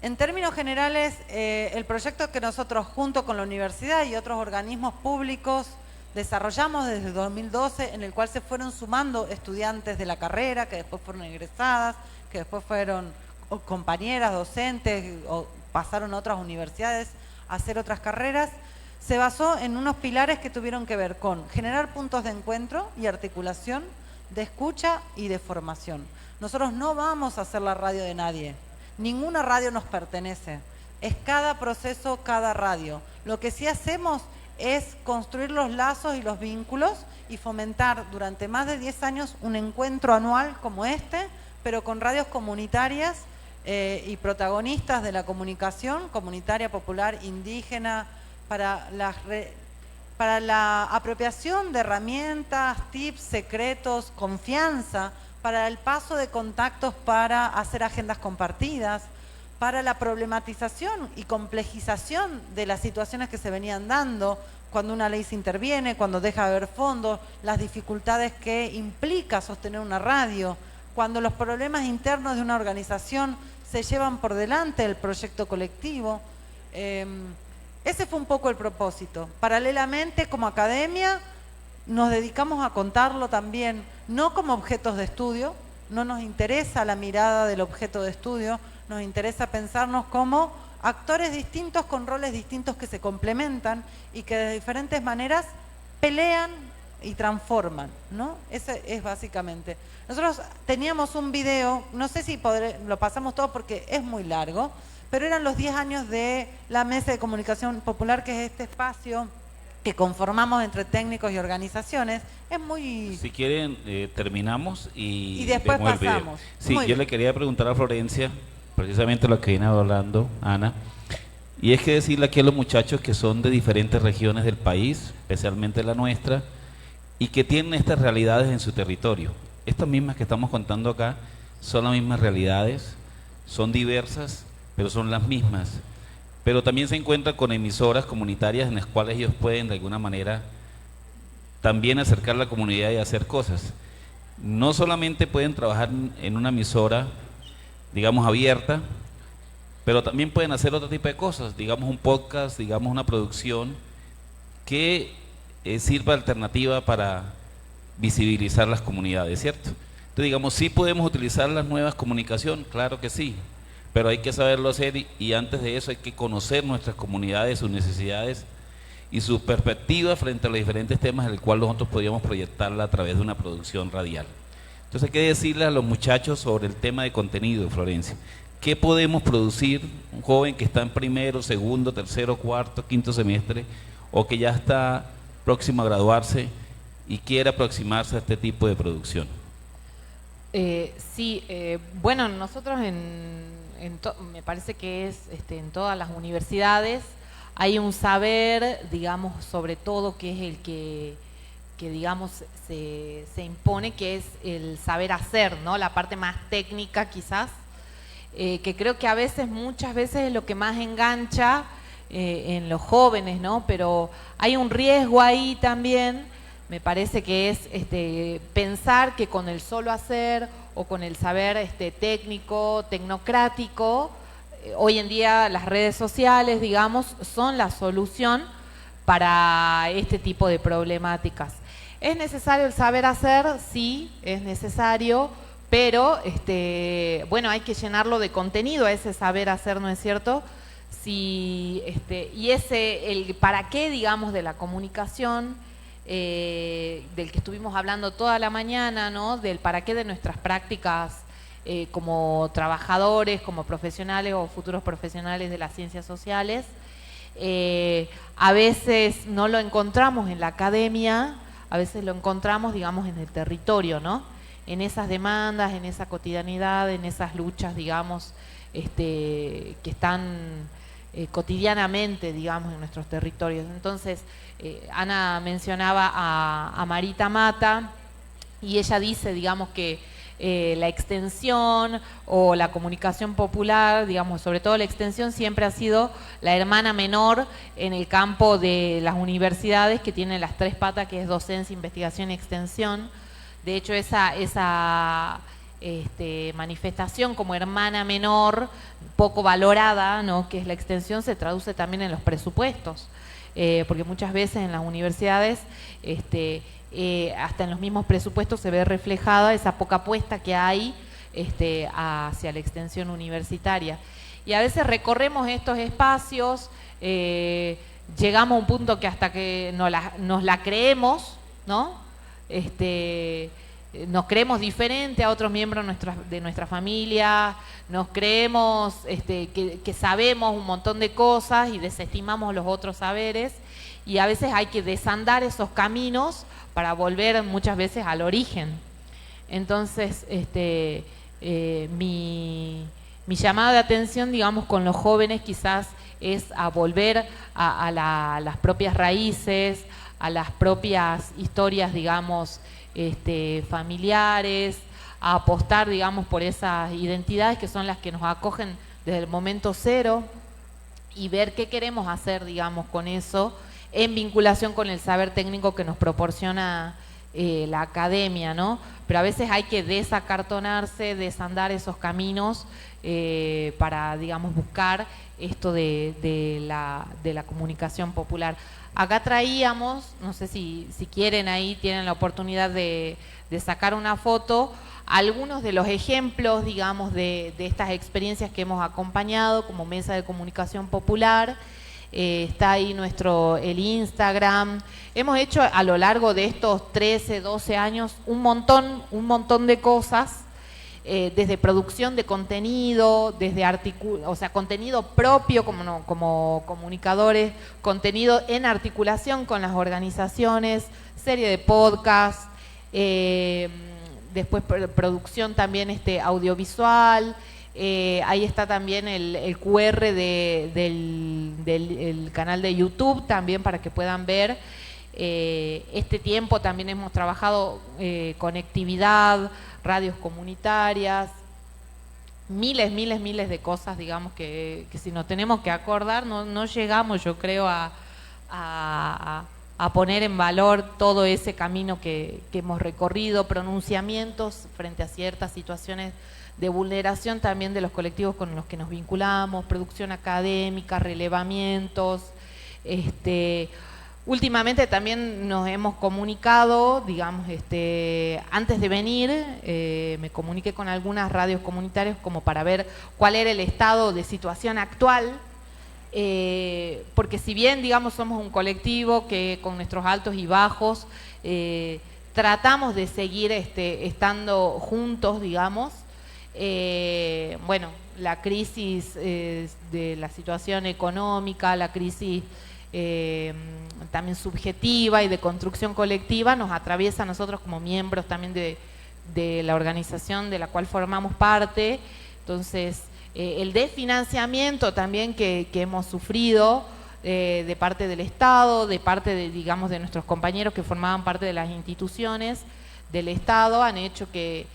En términos generales, el proyecto que nosotros junto con la universidad y otros organismos públicos desarrollamos desde 2012, en el cual se fueron sumando estudiantes de la carrera, que después fueron egresadas, que después fueron compañeras, docentes, o pasaron a otras universidades a hacer otras carreras, se basó en unos pilares que tuvieron que ver con generar puntos de encuentro y articulación, de escucha y de formación. Nosotros no vamos a hacer la radio de nadie. Ninguna radio nos pertenece, es cada proceso, cada radio. Lo que sí hacemos es construir los lazos y los vínculos y fomentar durante más de 10 años un encuentro anual como este, pero con radios comunitarias y protagonistas de la comunicación comunitaria, popular, indígena, para la apropiación de herramientas, tips, secretos, confianza, para el paso de contactos para hacer agendas compartidas, para la problematización y complejización de las situaciones que se venían dando cuando una ley se interviene, cuando deja de haber fondos, las dificultades que implica sostener una radio, cuando los problemas internos de una organización se llevan por delante del proyecto colectivo. Ese fue un poco el propósito. Paralelamente, como academia, nos dedicamos a contarlo también, no como objetos de estudio, no nos interesa la mirada del objeto de estudio, nos interesa pensarnos como actores distintos con roles distintos que se complementan y que de diferentes maneras pelean y transforman, ¿no? Ese es básicamente. Nosotros teníamos un video, no sé si lo pasamos todo porque es muy largo, pero eran los 10 años de la Mesa de Comunicación Popular, que es este espacio que conformamos entre técnicos y organizaciones. Es muy... Si quieren, terminamos y después vemos el video. pasamos. Sí, yo le quería preguntar a Florencia, precisamente lo que viene hablando Ana, y es que decirle aquí a los muchachos que son de diferentes regiones del país, especialmente la nuestra, y que tienen estas realidades en su territorio. Estas mismas que estamos contando acá son las mismas realidades, son diversas, pero son las mismas. Pero también se encuentran con emisoras comunitarias en las cuales ellos pueden de alguna manera también acercar a la comunidad y hacer cosas. No solamente pueden trabajar en una emisora, digamos, abierta, pero también pueden hacer otro tipo de cosas, digamos un podcast, digamos una producción que sirva de alternativa para visibilizar las comunidades, ¿cierto? Entonces, digamos, sí podemos utilizar las nuevas comunicaciones, claro que sí, pero hay que saberlo hacer y antes de eso hay que conocer nuestras comunidades, sus necesidades y sus perspectivas frente a los diferentes temas en el cual nosotros podríamos proyectarla a través de una producción radial. Entonces hay que decirle a los muchachos sobre el tema de contenido, Florencia. ¿Qué podemos producir? Un joven que está en primero, segundo, tercero, cuarto, quinto semestre o que ya está próximo a graduarse y quiere aproximarse a este tipo de producción. Bueno, nosotros me parece que es en todas las universidades hay un saber, digamos, sobre todo que es el que digamos se impone, que es el saber hacer, ¿no? La parte más técnica quizás, que creo que muchas veces es lo que más engancha en los jóvenes, ¿no? Pero hay un riesgo ahí también, me parece que es pensar que con el solo hacer o con el saber técnico, tecnocrático, hoy en día las redes sociales, digamos, son la solución para este tipo de problemáticas. ¿Es necesario el saber hacer? Sí, es necesario, pero bueno, hay que llenarlo de contenido a ese saber hacer, ¿no es cierto? Y el para qué, digamos, de la comunicación, del que estuvimos hablando toda la mañana, ¿no? Del para qué de nuestras prácticas como trabajadores, como profesionales o futuros profesionales de las ciencias sociales. A veces no lo encontramos en la academia, a veces lo encontramos, digamos, en el territorio, ¿no? En esas demandas, en esa cotidianidad, en esas luchas, digamos, que están cotidianamente, digamos, en nuestros territorios. Entonces, Ana mencionaba a Marita Mata y ella dice, digamos, que la extensión o la comunicación popular, digamos, sobre todo la extensión, siempre ha sido la hermana menor en el campo de las universidades, que tienen las tres patas, que es docencia, investigación y extensión. De hecho, esa manifestación como hermana menor, poco valorada, ¿no?, que es la extensión, se traduce también en los presupuestos, porque muchas veces en las universidades hasta en los mismos presupuestos se ve reflejada esa poca apuesta que hay hacia la extensión universitaria. Y a veces recorremos estos espacios, llegamos a un punto que hasta que nos la creemos, ¿no? Nos creemos diferente a otros miembros de nuestra familia, nos creemos que sabemos un montón de cosas y desestimamos los otros saberes, y a veces hay que desandar esos caminos para volver muchas veces al origen. Entonces, mi llamada de atención, digamos, con los jóvenes quizás es a volver a las propias raíces, a las propias historias, digamos, familiares, a apostar, digamos, por esas identidades que son las que nos acogen desde el momento cero y ver qué queremos hacer, digamos, con eso, en vinculación con el saber técnico que nos proporciona la academia, ¿no? Pero a veces hay que desacartonarse, desandar esos caminos para, digamos, buscar esto de la comunicación popular. Acá traíamos, no sé si quieren, ahí tienen la oportunidad de sacar una foto, algunos de los ejemplos, digamos, de estas experiencias que hemos acompañado como Mesa de Comunicación Popular. Está ahí el Instagram. Hemos hecho a lo largo de estos 13, 12 años un montón de cosas, desde producción de contenido, desde contenido propio como comunicadores, contenido en articulación con las organizaciones, serie de podcast, después producción también audiovisual, Ahí está también el QR del canal de YouTube también para que puedan ver. Este tiempo también hemos trabajado conectividad, radios comunitarias, miles de cosas, digamos, que si nos tenemos que acordar, no llegamos, yo creo, a poner en valor todo ese camino que hemos recorrido, pronunciamientos frente a ciertas situaciones de vulneración también de los colectivos con los que nos vinculamos, producción académica, relevamientos. Últimamente también nos hemos comunicado, digamos, antes de venir, me comuniqué con algunas radios comunitarias como para ver cuál era el estado de situación actual, porque si bien, digamos, somos un colectivo que con nuestros altos y bajos tratamos de seguir estando juntos, digamos, bueno, la crisis de la situación económica, la crisis también subjetiva y de construcción colectiva nos atraviesa a nosotros como miembros también de la organización de la cual formamos parte. Entonces, el desfinanciamiento también que hemos sufrido de parte del Estado, de parte de, digamos, de nuestros compañeros que formaban parte de las instituciones del Estado, han hecho que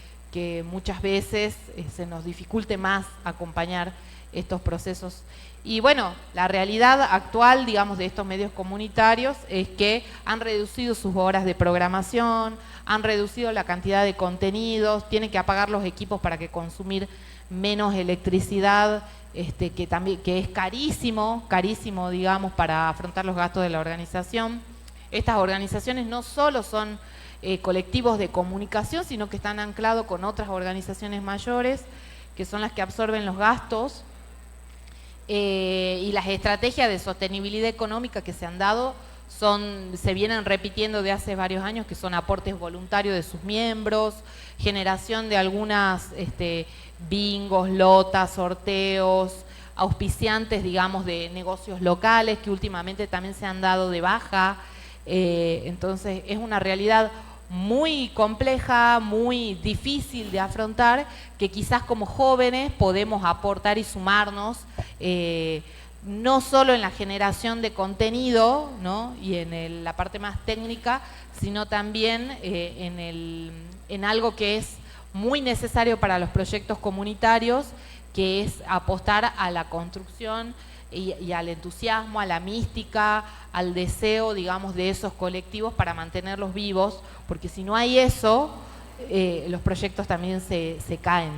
muchas veces se nos dificulte más acompañar estos procesos. Y bueno, la realidad actual, digamos, de estos medios comunitarios es que han reducido sus horas de programación, han reducido la cantidad de contenidos, tienen que apagar los equipos para que consumir menos electricidad, que es carísimo, digamos, para afrontar los gastos de la organización. Estas organizaciones no solo son colectivos de comunicación, sino que están anclados con otras organizaciones mayores, que son las que absorben los gastos, y las estrategias de sostenibilidad económica que se han dado se vienen repitiendo de hace varios años, que son aportes voluntarios de sus miembros, generación de algunas bingos, lotas, sorteos, auspiciantes, digamos, de negocios locales que últimamente también se han dado de baja. Entonces es una realidad muy compleja, muy difícil de afrontar, que quizás como jóvenes podemos aportar y sumarnos, no solo en la generación de contenido, ¿no?, y en la parte más técnica, sino también en algo que es muy necesario para los proyectos comunitarios, que es apostar a la construcción y al entusiasmo, a la mística, al deseo, digamos, de esos colectivos para mantenerlos vivos, porque si no hay eso, los proyectos también se caen.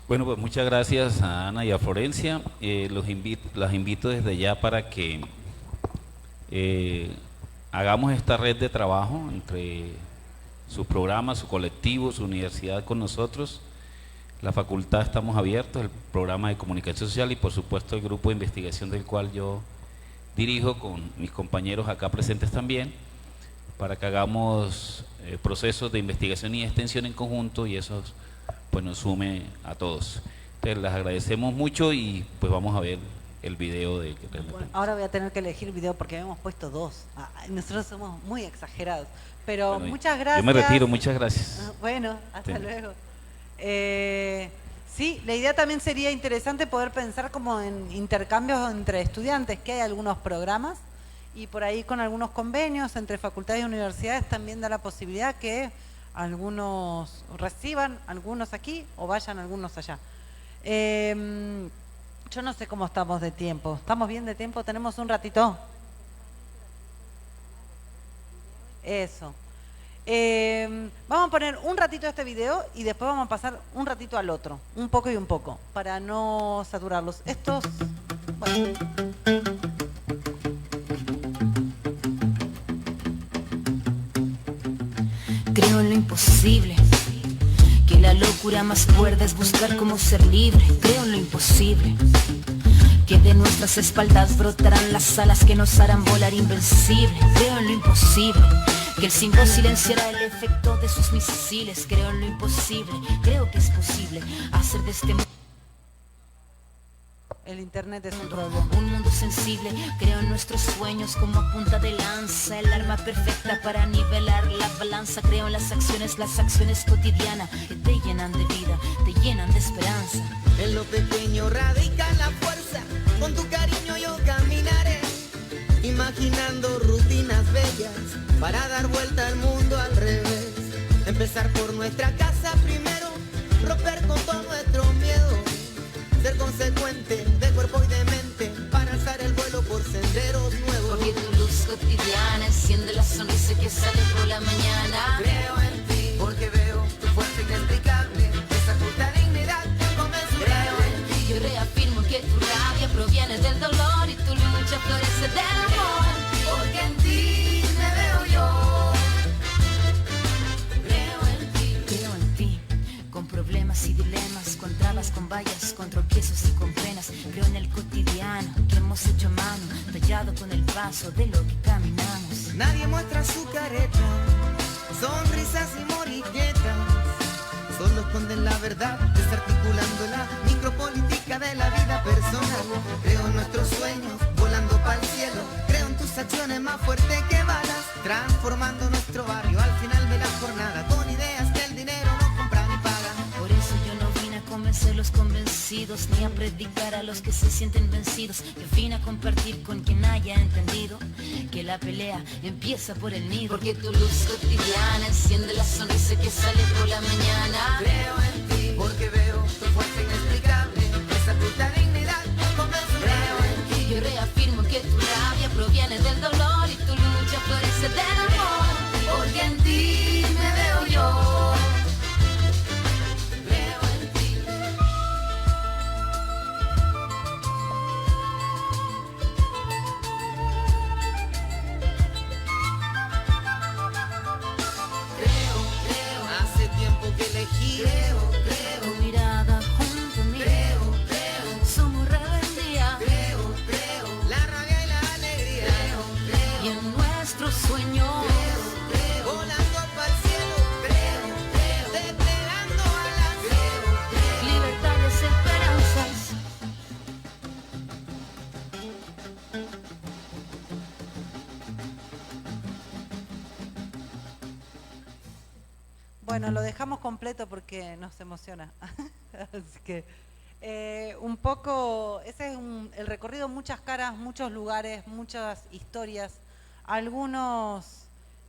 Bueno, pues muchas gracias a Ana y a Florencia. Las invito desde ya para que hagamos esta red de trabajo entre sus programas, su colectivo, su universidad con nosotros. La facultad estamos abiertos, el programa de comunicación social y por supuesto el grupo de investigación del cual yo dirijo con mis compañeros acá presentes también, para que hagamos procesos de investigación y extensión en conjunto y eso pues nos sume a todos. Entonces les agradecemos mucho y pues vamos a ver el video de que bueno, ahora voy a tener que elegir video porque habíamos puesto dos. Nosotros somos muy exagerados, pero bueno, muchas gracias. Yo me retiro, muchas gracias. Bueno, hasta luego. Sí, la idea también sería interesante poder pensar como en intercambios entre estudiantes, que hay algunos programas y por ahí con algunos convenios entre facultades y universidades también da la posibilidad que algunos reciban, algunos aquí o vayan algunos allá. Yo no sé cómo estamos de tiempo. ¿Estamos bien de tiempo? ¿Tenemos un ratito? Eso. Vamos a poner un ratito este video y después vamos a pasar un ratito al otro, un poco y un poco, para no saturarlos. Estos, bueno. Creo en lo imposible, que la locura más cuerda es buscar cómo ser libre. Creo en lo imposible, que de nuestras espaldas brotarán las alas que nos harán volar invencible. Creo en lo imposible, que el símbolo silenciará el efecto de sus misiles. Creo en lo imposible, creo que es posible hacer de este mundo. el internet es un problema. Un mundo sensible, creo en nuestros sueños como punta de lanza, el arma perfecta para nivelar la balanza. Creo en las acciones cotidianas que te llenan de vida, te llenan de esperanza. En lo pequeño radica la fuerza, con tu cariño yo caminaré, imaginando rutinas bellas para dar vuelta al mundo al revés. Empezar por nuestra casa primero, romper con todo nuestro miedo, ser consecuente de cuerpo y de mente para alzar el vuelo por senderos nuevos. Porque tu luz cotidiana enciende la sonrisa que sale por la mañana. Creo en ti, porque veo tu fuerza inexplicable, esa justa dignidad inconmensurable. Creo en ti, yo reafirmo que tu rabia proviene del dolor y tu lucha florece del amor. Porque en ti me veo yo. Creo en ti, con problemas y dilemas, con trabas, con vallas, con tropiezos y con penas. Creo en el cotidiano que hemos hecho a mano, tallado con el paso de lo que caminamos. Nadie muestra su careta, sonrisas y morilletas, solo esconden la verdad, desarticulando la micropolítica de la vida personal. Creo en nuestros sueños, volando para el cielo, creo en tus acciones más fuertes que balas, transformando nuestro barrio al final de la jornada, con ideas que el dinero no compra ni paga. Por eso yo no vine a convencer los convencidos, ni a predicar a los que se sienten vencidos. Yo vine a compartir con quien haya entendido que la pelea empieza por el nido. Porque tu luz cotidiana enciende la sonrisa que sale por la mañana. Creo en ti, porque veo tu fuerza inexplicable, esa justa dignidad inconmensurable. Creo en ti, yo reafirmo que tu rabia proviene del dolor y tu lucha florece del amor. Porque en ti me veo yo. Hace tiempo que elegí. Tu mirada junto a mí. Somos rebeldía. La rabia y la alegría. Y en nuestros sueños Volando para el cielo. Desplegando alas. libertades, esperanzas. Bueno, lo dejamos completo porque nos emociona. Así que un poco, ese es el recorrido, muchas caras, muchos lugares, muchas historias, algunos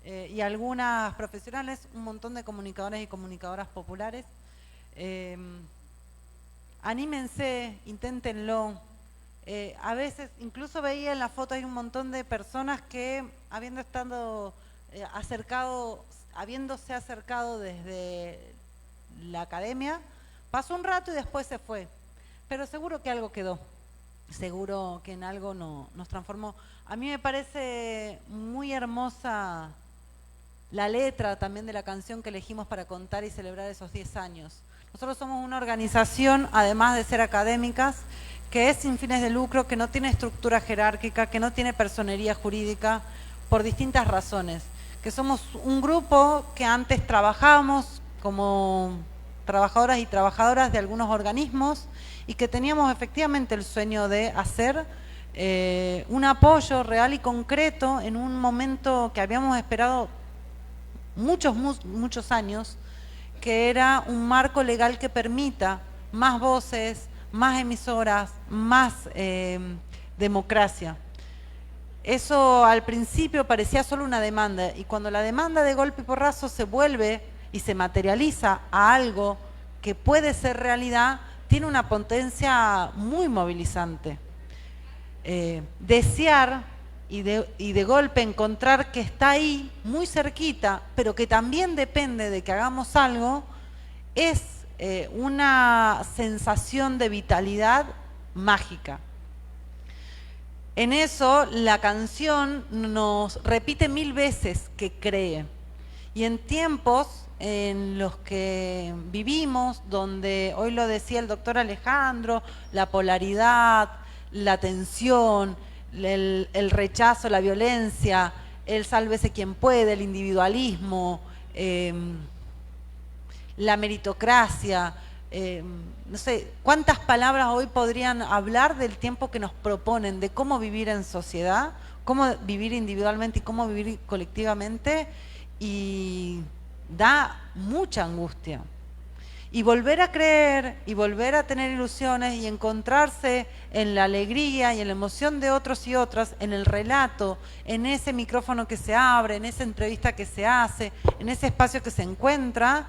y algunas profesionales, un montón de comunicadores y comunicadoras populares. Anímense, inténtenlo. A veces, incluso veía en la foto, hay un montón de personas que habiendo estado habiéndose acercado desde la academia, pasó un rato y después se fue. Pero seguro que algo quedó, seguro que en algo nos transformó. A mí me parece muy hermosa la letra también de la canción que elegimos para contar y celebrar esos 10 años. Nosotros somos una organización, además de ser académicas, que es sin fines de lucro, que no tiene estructura jerárquica, que no tiene personería jurídica, por distintas razones. Que somos un grupo que antes trabajábamos como trabajadoras y trabajadoras de algunos organismos y que teníamos efectivamente el sueño de hacer un apoyo real y concreto en un momento que habíamos esperado muchos años, que era un marco legal que permita más voces, más emisoras, más democracia. Eso al principio parecía solo una demanda, y cuando la demanda de golpe y porrazo se vuelve y se materializa a algo que puede ser realidad, tiene una potencia muy movilizante. Desear y de golpe encontrar que está ahí, muy cerquita, pero que también depende de que hagamos algo, es una sensación de vitalidad mágica. En eso la canción nos repite 1000 veces que cree. Y en tiempos en los que vivimos, donde hoy lo decía el doctor Alejandro, la polaridad, la tensión, el rechazo, la violencia, el sálvese quien puede, el individualismo, la meritocracia, no sé, cuántas palabras hoy podrían hablar del tiempo que nos proponen, de cómo vivir en sociedad, cómo vivir individualmente y cómo vivir colectivamente, y da mucha angustia. Y volver a creer y volver a tener ilusiones y encontrarse en la alegría y en la emoción de otros y otras, en el relato, en ese micrófono que se abre, en esa entrevista que se hace, en ese espacio que se encuentra,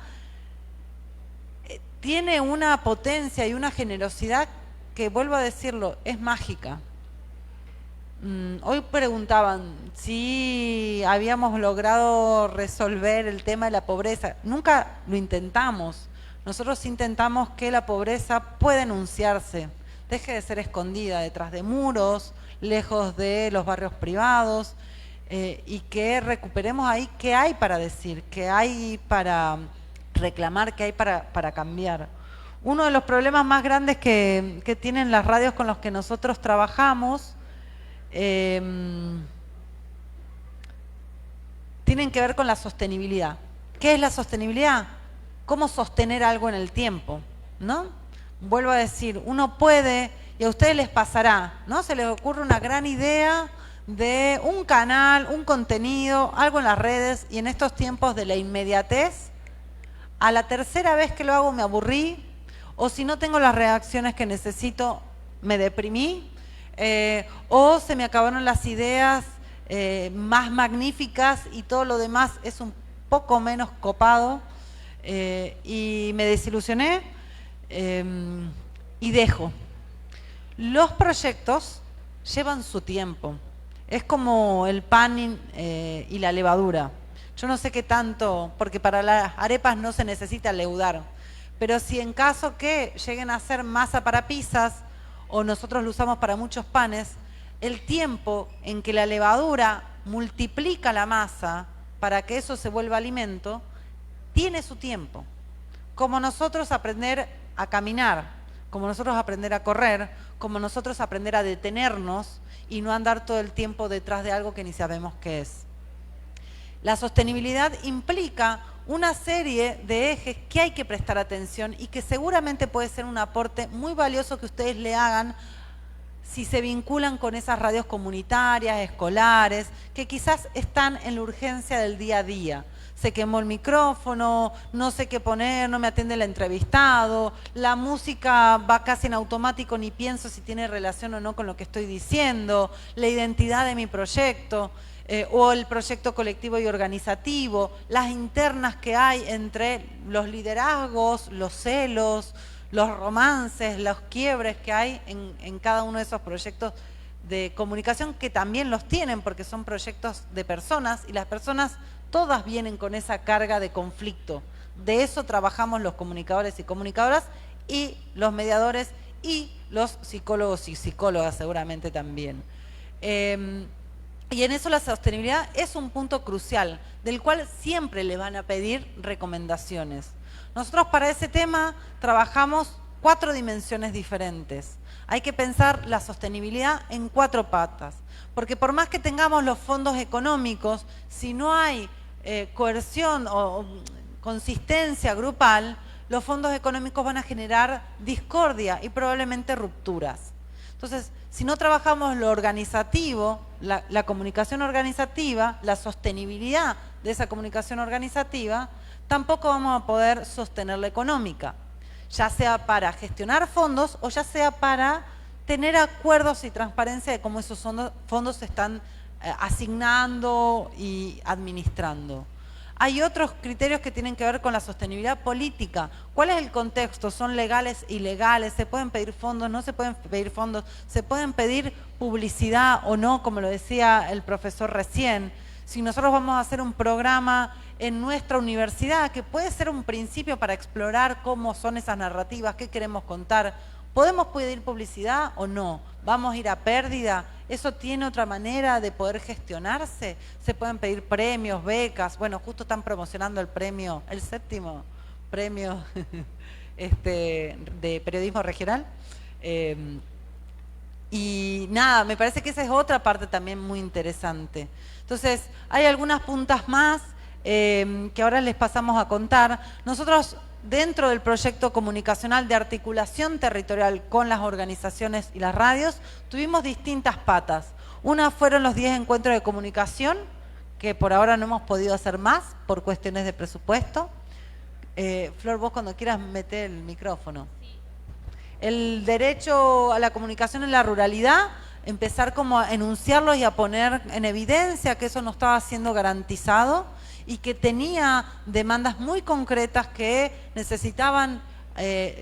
tiene una potencia y una generosidad que, vuelvo a decirlo, es mágica. Hoy preguntaban si habíamos logrado resolver el tema de la pobreza. Nunca lo intentamos. Nosotros intentamos que la pobreza pueda enunciarse, deje de ser escondida detrás de muros, lejos de los barrios privados, y que recuperemos ahí qué hay para decir, qué hay para reclamar, qué hay para cambiar. Uno de los problemas más grandes que tienen las radios con los que nosotros trabajamos tienen que ver con la sostenibilidad. ¿Qué es la sostenibilidad? ¿Cómo sostener algo en el tiempo? ¿No? Vuelvo a decir, uno puede, y a ustedes les pasará, ¿no? Se les ocurre una gran idea de un canal, un contenido, algo en las redes, y en estos tiempos de la inmediatez, a la tercera vez que lo hago me aburrí, o si no tengo las reacciones que necesito, me deprimí, o se me acabaron las ideas más magníficas y todo lo demás es un poco menos copado, y me desilusioné y dejo. Los proyectos llevan su tiempo. Es como el pan y la levadura. Yo no sé qué tanto, porque para las arepas no se necesita leudar, pero si en caso que lleguen a ser masa para pizzas, o nosotros lo usamos para muchos panes, el tiempo en que la levadura multiplica la masa para que eso se vuelva alimento, tiene su tiempo. Como nosotros aprender a caminar, como nosotros aprender a correr, como nosotros aprender a detenernos y no andar todo el tiempo detrás de algo que ni sabemos qué es. La sostenibilidad implica una serie de ejes que hay que prestar atención y que seguramente puede ser un aporte muy valioso que ustedes le hagan si se vinculan con esas radios comunitarias, escolares, que quizás están en la urgencia del día a día. Se quemó el micrófono, no sé qué poner, no me atiende el entrevistado, la música va casi en automático, ni pienso si tiene relación o no con lo que estoy diciendo, la identidad de mi proyecto, o el proyecto colectivo y organizativo, las internas que hay entre los liderazgos, los celos, los romances, los quiebres que hay en cada uno de esos proyectos de comunicación, que también los tienen porque son proyectos de personas, y las personas todas vienen con esa carga de conflicto. De eso trabajamos los comunicadores y comunicadoras, y los mediadores y los psicólogos y psicólogas seguramente también. Y en eso la sostenibilidad es un punto crucial, del cual siempre le van a pedir recomendaciones. Nosotros para ese tema trabajamos 4 dimensiones diferentes. Hay que pensar la sostenibilidad en 4 patas, porque por más que tengamos los fondos económicos, si no hay coerción o consistencia grupal, los fondos económicos van a generar discordia y probablemente rupturas. Entonces, si no trabajamos lo organizativo, la comunicación organizativa, la sostenibilidad de esa comunicación organizativa, tampoco vamos a poder sostener la económica, ya sea para gestionar fondos o ya sea para tener acuerdos y transparencia de cómo esos fondos se están asignando y administrando. Hay otros criterios que tienen que ver con la sostenibilidad política. ¿Cuál es el contexto? ¿Son legales, ilegales? ¿Se pueden pedir fondos? ¿No se pueden pedir fondos? ¿Se pueden pedir publicidad o no? Como lo decía el profesor recién. Si nosotros vamos a hacer un programa en nuestra universidad, que puede ser un principio para explorar cómo son esas narrativas, qué queremos contar, ¿podemos pedir publicidad o no? ¿Vamos a ir a pérdida? ¿Eso tiene otra manera de poder gestionarse? ¿Se pueden pedir premios, becas? Bueno, justo están promocionando el premio, el 7º premio de periodismo regional. Y nada, me parece que esa es otra parte también muy interesante. Entonces, hay algunas puntas más que ahora les pasamos a contar. Nosotros dentro del proyecto comunicacional de articulación territorial con las organizaciones y las radios, tuvimos distintas patas. Una fueron los 10 encuentros de comunicación, que por ahora no hemos podido hacer más por cuestiones de presupuesto. Flor, vos cuando quieras meter el micrófono. El derecho a la comunicación en la ruralidad, empezar como a enunciarlos y a poner en evidencia que eso no estaba siendo garantizado y que tenía demandas muy concretas que necesitaban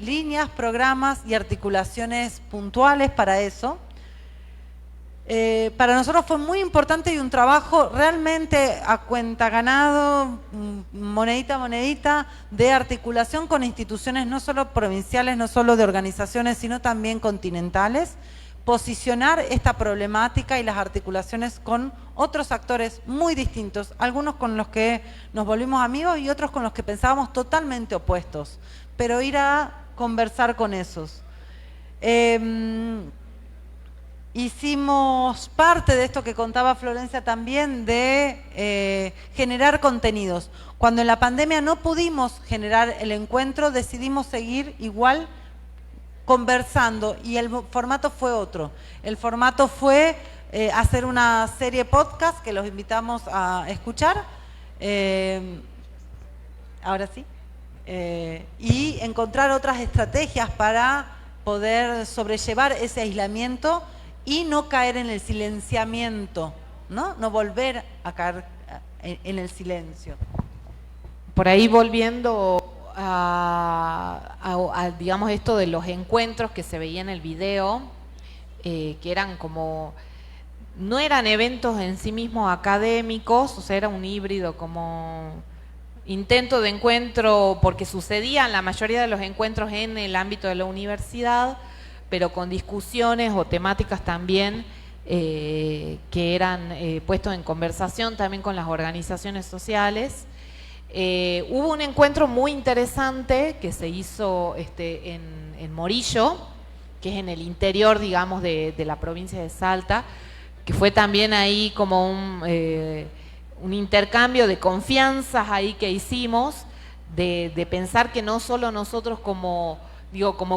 líneas, programas y articulaciones puntuales para eso. Para nosotros fue muy importante y un trabajo realmente a cuenta ganado, monedita a monedita, de articulación con instituciones no solo provinciales, no solo de organizaciones, sino también continentales, posicionar esta problemática y las articulaciones con otros actores muy distintos, algunos con los que nos volvimos amigos y otros con los que pensábamos totalmente opuestos, pero ir a conversar con esos. Hicimos parte de esto que contaba Florencia también, de generar contenidos. Cuando en la pandemia no pudimos generar el encuentro, decidimos seguir igual conversando y el formato fue otro. El formato fue hacer una serie podcast que los invitamos a escuchar, ahora sí, y encontrar otras estrategias para poder sobrellevar ese aislamiento y no caer en el silenciamiento, ¿no? No volver a caer en el silencio. Por ahí volviendo a, digamos, esto de los encuentros que se veía en el video, que eran como, no eran eventos en sí mismos académicos, o sea, era un híbrido como intento de encuentro, porque sucedían la mayoría de los encuentros en el ámbito de la universidad, pero con discusiones o temáticas también que eran puestos en conversación también con las organizaciones sociales. Hubo un encuentro muy interesante que se hizo en Morillo, que es en el interior, digamos, de la provincia de Salta, que fue también ahí como un intercambio de confianzas ahí que hicimos, de pensar que no solo nosotros como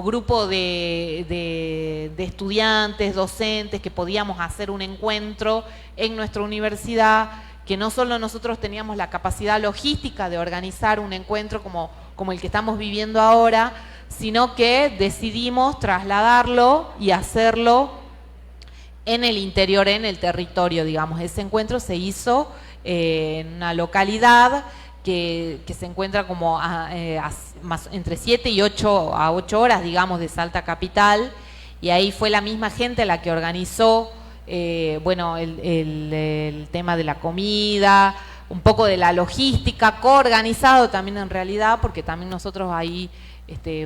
grupo de estudiantes, docentes, que podíamos hacer un encuentro en nuestra universidad, que no solo nosotros teníamos la capacidad logística de organizar un encuentro como el que estamos viviendo ahora, sino que decidimos trasladarlo y hacerlo en el interior, en el territorio, digamos. Ese encuentro se hizo en una localidad que se encuentra como entre 7 y 8 horas, digamos, de Salta capital, y ahí fue la misma gente la que organizó bueno, el tema de la comida, un poco de la logística, coorganizado también en realidad, porque también nosotros ahí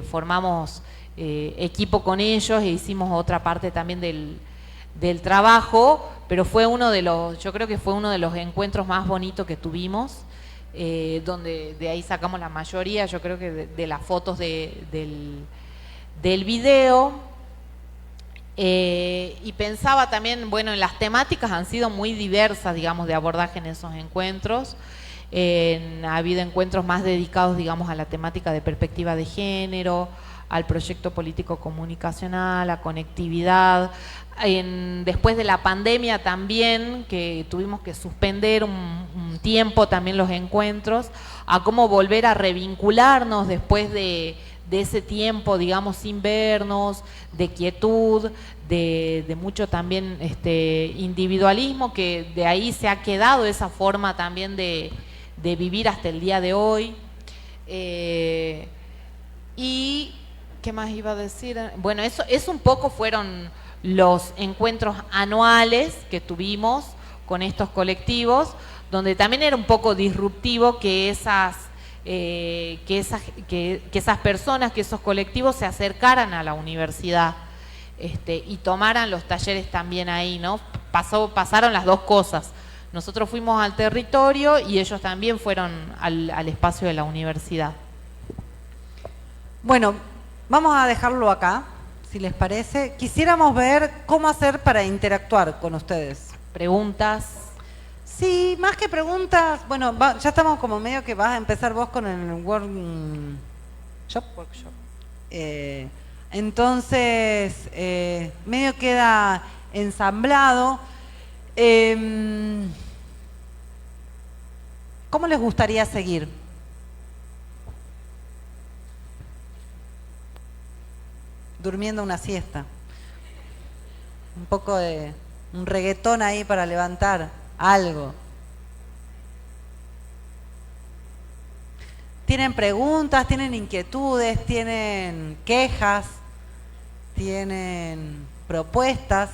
formamos equipo con ellos e hicimos otra parte también del trabajo, pero fue yo creo que fue uno de los encuentros más bonitos que tuvimos, donde de ahí sacamos la mayoría, yo creo que de las fotos del video. Y pensaba también, bueno, en las temáticas han sido muy diversas, digamos, de abordaje en esos encuentros. Ha habido encuentros más dedicados, digamos, a la temática de perspectiva de género, al proyecto político comunicacional, a conectividad. Después de la pandemia también, que tuvimos que suspender un tiempo también los encuentros, a cómo volver a revincularnos después de ese tiempo, digamos, sin vernos, de quietud, de mucho también individualismo, que de ahí se ha quedado esa forma también de vivir hasta el día de hoy. Y, ¿qué más iba a decir? Bueno, eso un poco fueron los encuentros anuales que tuvimos con estos colectivos, donde también era un poco disruptivo que esas personas, que esos colectivos se acercaran a la universidad y tomaran los talleres también ahí, ¿no? Pasaron las dos cosas. Nosotros fuimos al territorio y ellos también fueron al espacio de la universidad. Bueno, vamos a dejarlo acá, si les parece. Quisiéramos ver cómo hacer para interactuar con ustedes. ¿Preguntas? Sí, más que preguntas, bueno, ya estamos como medio que vas a empezar vos con el Word Workshop. Entonces, medio queda ensamblado. ¿Cómo les gustaría seguir? Durmiendo una siesta. Un poco de un reggaetón ahí para levantar algo. ¿Tienen preguntas, tienen inquietudes, tienen quejas, tienen propuestas?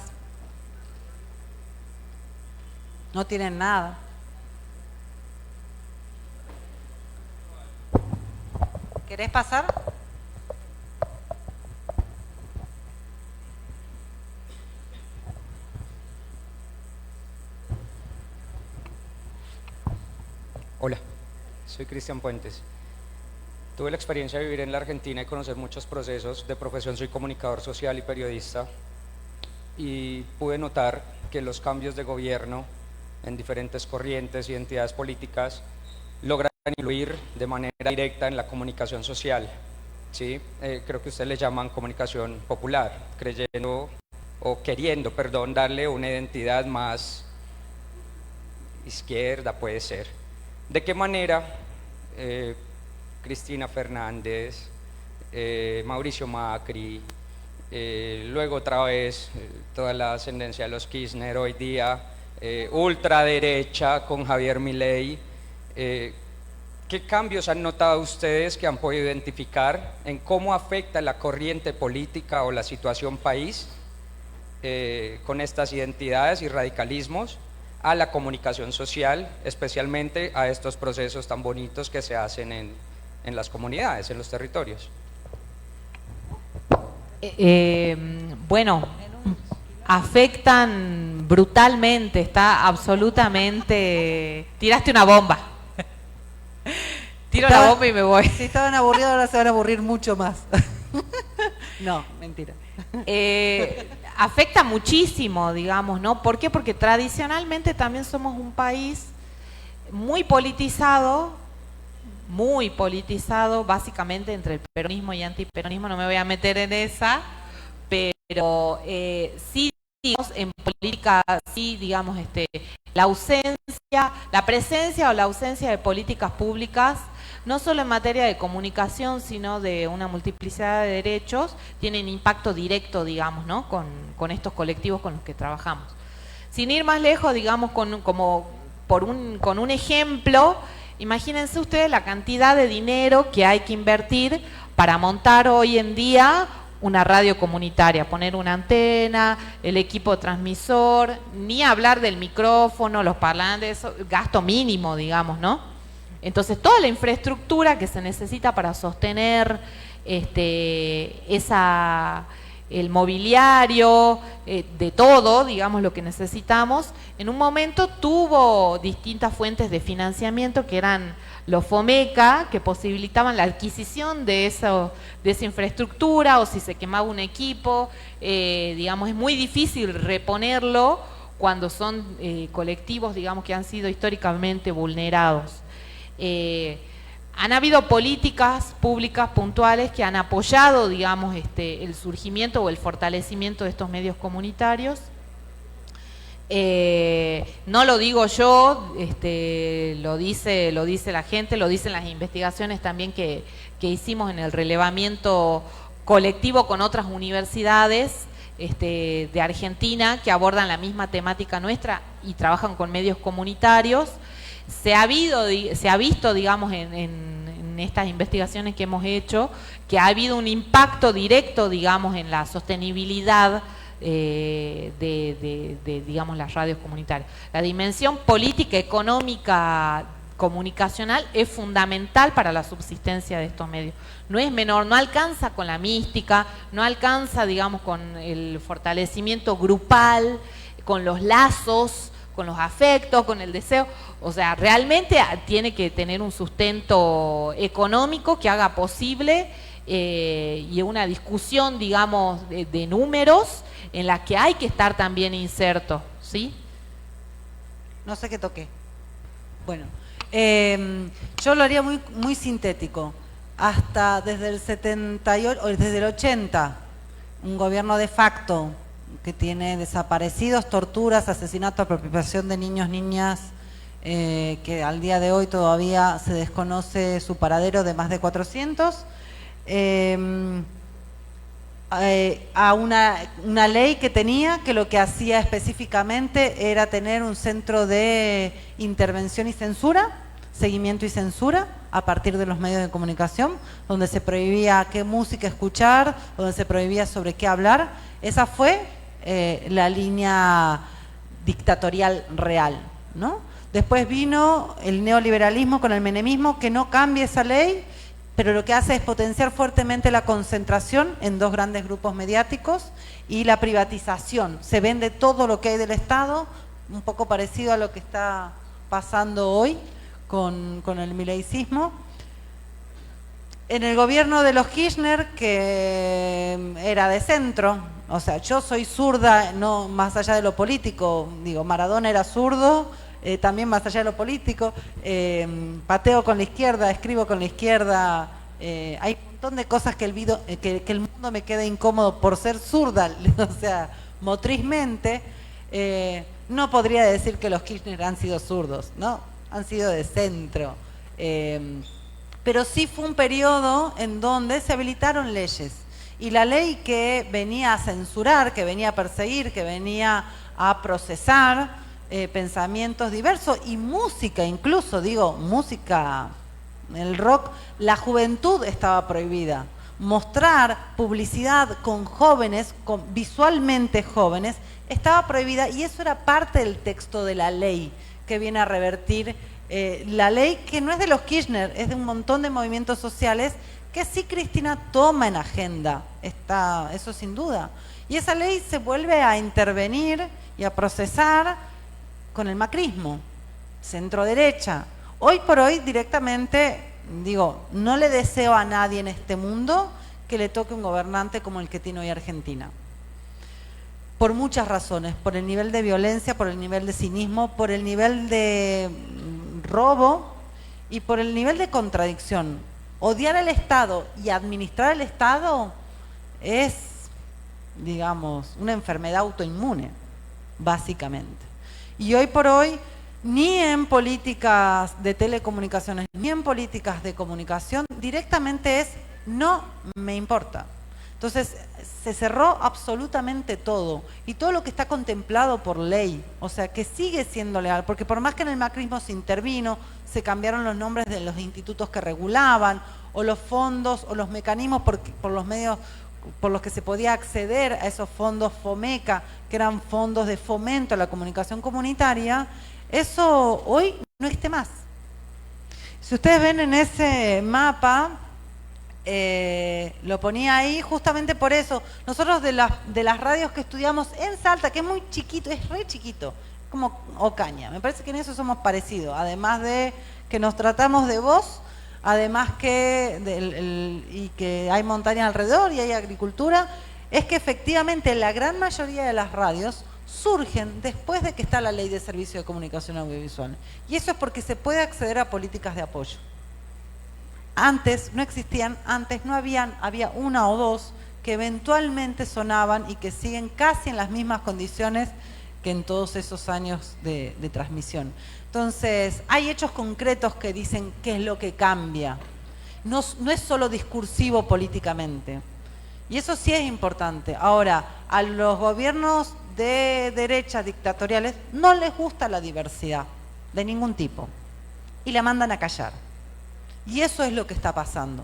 ¿No tienen nada? ¿Querés pasar? Hola, soy Cristian Puentes. Tuve la experiencia de vivir en la Argentina y conocer muchos procesos. De profesión soy comunicador social y periodista, y pude notar que los cambios de gobierno en diferentes corrientes y entidades políticas logran influir de manera directa en la comunicación social. ¿Sí? Creo que ustedes le llaman comunicación popular, queriendo, darle una identidad más izquierda, puede ser. ¿De qué manera Cristina Fernández, Mauricio Macri, luego otra vez toda la ascendencia de los Kirchner, hoy día ultraderecha con Javier Milei, qué cambios han notado ustedes que han podido identificar en cómo afecta la corriente política o la situación país con estas identidades y radicalismos a la comunicación social, especialmente a estos procesos tan bonitos que se hacen en las comunidades, en los territorios? Bueno, afectan brutalmente, está absolutamente... Tiraste una bomba. Tiro la bomba y me voy. Si estaban aburridos, ahora se van a aburrir mucho más. No, mentira. Afecta muchísimo, digamos, ¿no? ¿Por qué? Porque tradicionalmente también somos un país muy politizado, básicamente entre el peronismo y antiperonismo. No me voy a meter en esa, pero sí, digamos, en política, sí, digamos, la presencia o la ausencia de políticas públicas, no solo en materia de comunicación, sino de una multiplicidad de derechos, tienen impacto directo, digamos, ¿no? con estos colectivos con los que trabajamos. Sin ir más lejos, digamos, con un ejemplo, imagínense ustedes la cantidad de dinero que hay que invertir para montar hoy en día una radio comunitaria, poner una antena, el equipo transmisor, ni hablar del micrófono, los parlantes, gasto mínimo, digamos, ¿no? Entonces, toda la infraestructura que se necesita para sostener el mobiliario, de todo, digamos, lo que necesitamos, en un momento tuvo distintas fuentes de financiamiento que eran los FOMECA, que posibilitaban la adquisición de esa infraestructura, o si se quemaba un equipo, digamos, es muy difícil reponerlo cuando son colectivos, digamos, que han sido históricamente vulnerados. Han habido políticas públicas puntuales que han apoyado, digamos, el surgimiento o el fortalecimiento de estos medios comunitarios. No lo digo yo, lo dice la gente, lo dicen las investigaciones también que hicimos en el relevamiento colectivo con otras universidades de Argentina que abordan la misma temática nuestra y trabajan con medios comunitarios. Se ha visto, digamos, en estas investigaciones que hemos hecho, que ha habido un impacto directo, digamos, en la sostenibilidad digamos, las radios comunitarias. La dimensión política, económica, comunicacional es fundamental para la subsistencia de estos medios. No es menor, no alcanza con la mística, no alcanza, digamos, con el fortalecimiento grupal, con los lazos, con los afectos, con el deseo. O sea, realmente tiene que tener un sustento económico que haga posible y una discusión, digamos, de números en la que hay que estar también inserto, ¿sí? No sé qué toqué. Bueno, yo lo haría muy sintético. hasta desde el 78, o desde el 80, un gobierno de facto que tiene desaparecidos, torturas, asesinatos, apropiación de niños, niñas, que al día de hoy todavía se desconoce su paradero, de más de 400, a una ley que tenía, que lo que hacía específicamente era tener un centro de intervención y censura, seguimiento y censura a partir de los medios de comunicación, donde se prohibía qué música escuchar, donde se prohibía sobre qué hablar. Esa fue la línea dictatorial real, ¿no? Después vino el neoliberalismo con el menemismo, que no cambia esa ley, pero lo que hace es potenciar fuertemente la concentración en dos grandes grupos mediáticos y la privatización. Se vende todo lo que hay del Estado, un poco parecido a lo que está pasando hoy con el mileicismo. En el gobierno de los Kirchner, que era de centro, o sea, yo soy zurda, no más allá de lo político, digo, Maradona era zurdo, también más allá de lo político, pateo con la izquierda, escribo con la izquierda, hay un montón de cosas que el mundo me queda incómodo por ser zurda, o sea, motrizmente, no podría decir que los Kirchner han sido zurdos, ¿no? Han sido de centro. Pero sí fue un periodo en donde se habilitaron leyes. Y la ley que venía a censurar, que venía a perseguir, que venía a procesar pensamientos diversos y música, incluso, digo, música, el rock, la juventud estaba prohibida. Mostrar publicidad con jóvenes, visualmente jóvenes, estaba prohibida, y eso era parte del texto de la ley que viene a revertir la ley, que no es de los Kirchner, es de un montón de movimientos sociales que sí Cristina toma en agenda, eso sin duda. Y esa ley se vuelve a intervenir y a procesar con el macrismo, centro derecha. Hoy por hoy directamente, digo, no le deseo a nadie en este mundo que le toque un gobernante como el que tiene hoy Argentina. Por muchas razones, por el nivel de violencia, por el nivel de cinismo, por el nivel de robo y por el nivel de contradicción. Odiar al Estado y administrar el Estado es, digamos, una enfermedad autoinmune, básicamente. Y hoy por hoy, ni en políticas de telecomunicaciones, ni en políticas de comunicación, directamente es no me importa. Entonces, se cerró absolutamente todo, y todo lo que está contemplado por ley, o sea, que sigue siendo legal, porque por más que en el macrismo se intervino, se cambiaron los nombres de los institutos que regulaban, o los fondos, o los mecanismos por los medios por los que se podía acceder a esos fondos FOMECA, que eran fondos de fomento a la comunicación comunitaria, eso hoy no existe más. Si ustedes ven en ese mapa, lo ponía ahí justamente por eso. Nosotros de las radios que estudiamos en Salta, que es muy chiquito, es re chiquito, como Ocaña, me parece que en eso somos parecidos, además de que nos tratamos de voz, además y que hay montañas alrededor y hay agricultura, es que efectivamente la gran mayoría de las radios surgen después de que está la Ley de Servicio de Comunicación Audiovisual. Y eso es porque se puede acceder a políticas de apoyo. Antes no existían, antes no había una o dos que eventualmente sonaban y que siguen casi en las mismas condiciones que en todos esos años de transmisión. Entonces, hay hechos concretos que dicen qué es lo que cambia. No es solo discursivo políticamente. Y eso sí es importante. Ahora, a los gobiernos de derecha dictatoriales no les gusta la diversidad de ningún tipo. Y la mandan a callar. Y eso es lo que está pasando.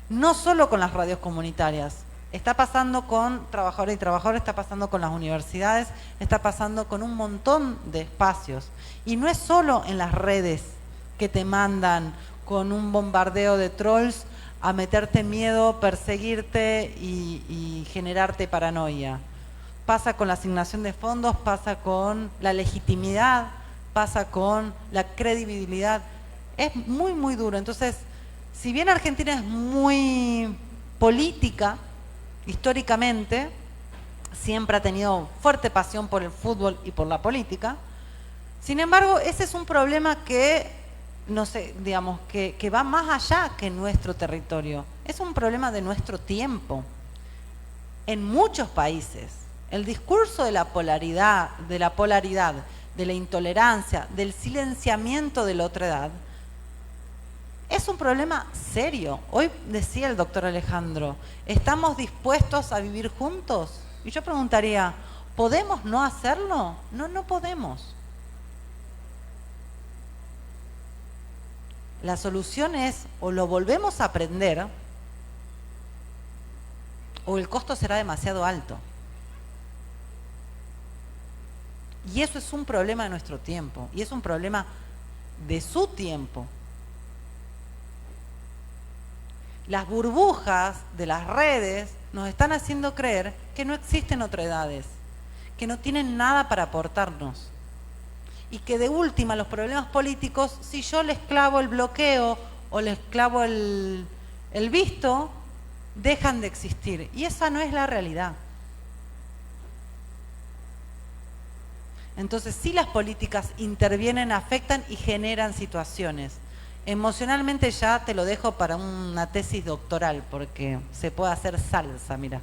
No solo con las radios comunitarias. Está pasando con trabajadores y trabajadoras, está pasando con las universidades, está pasando con un montón de espacios. Y no es solo en las redes que te mandan con un bombardeo de trolls a meterte miedo, perseguirte y generarte paranoia. Pasa con la asignación de fondos, pasa con la legitimidad, pasa con la credibilidad. Es muy, muy duro. Entonces, si bien Argentina es muy política, históricamente, siempre ha tenido fuerte pasión por el fútbol y por la política. Sin embargo, ese es un problema que no sé, digamos, que va más allá que nuestro territorio. Es un problema de nuestro tiempo. En muchos países, el discurso de la polaridad, de la intolerancia, del silenciamiento de la otredad, es un problema serio. Hoy decía el doctor Alejandro, ¿estamos dispuestos a vivir juntos? Y yo preguntaría, ¿podemos no hacerlo? No, no podemos. La solución es, o lo volvemos a aprender, o el costo será demasiado alto. Y eso es un problema de nuestro tiempo, y es un problema de su tiempo. Las burbujas de las redes nos están haciendo creer que no existen otredades, que no tienen nada para aportarnos. Y que de última los problemas políticos, si yo les clavo el bloqueo o les clavo el visto, dejan de existir. Y esa no es la realidad. Entonces, sí, las políticas intervienen, afectan y generan situaciones. Emocionalmente ya te lo dejo para una tesis doctoral, porque se puede hacer salsa, mira.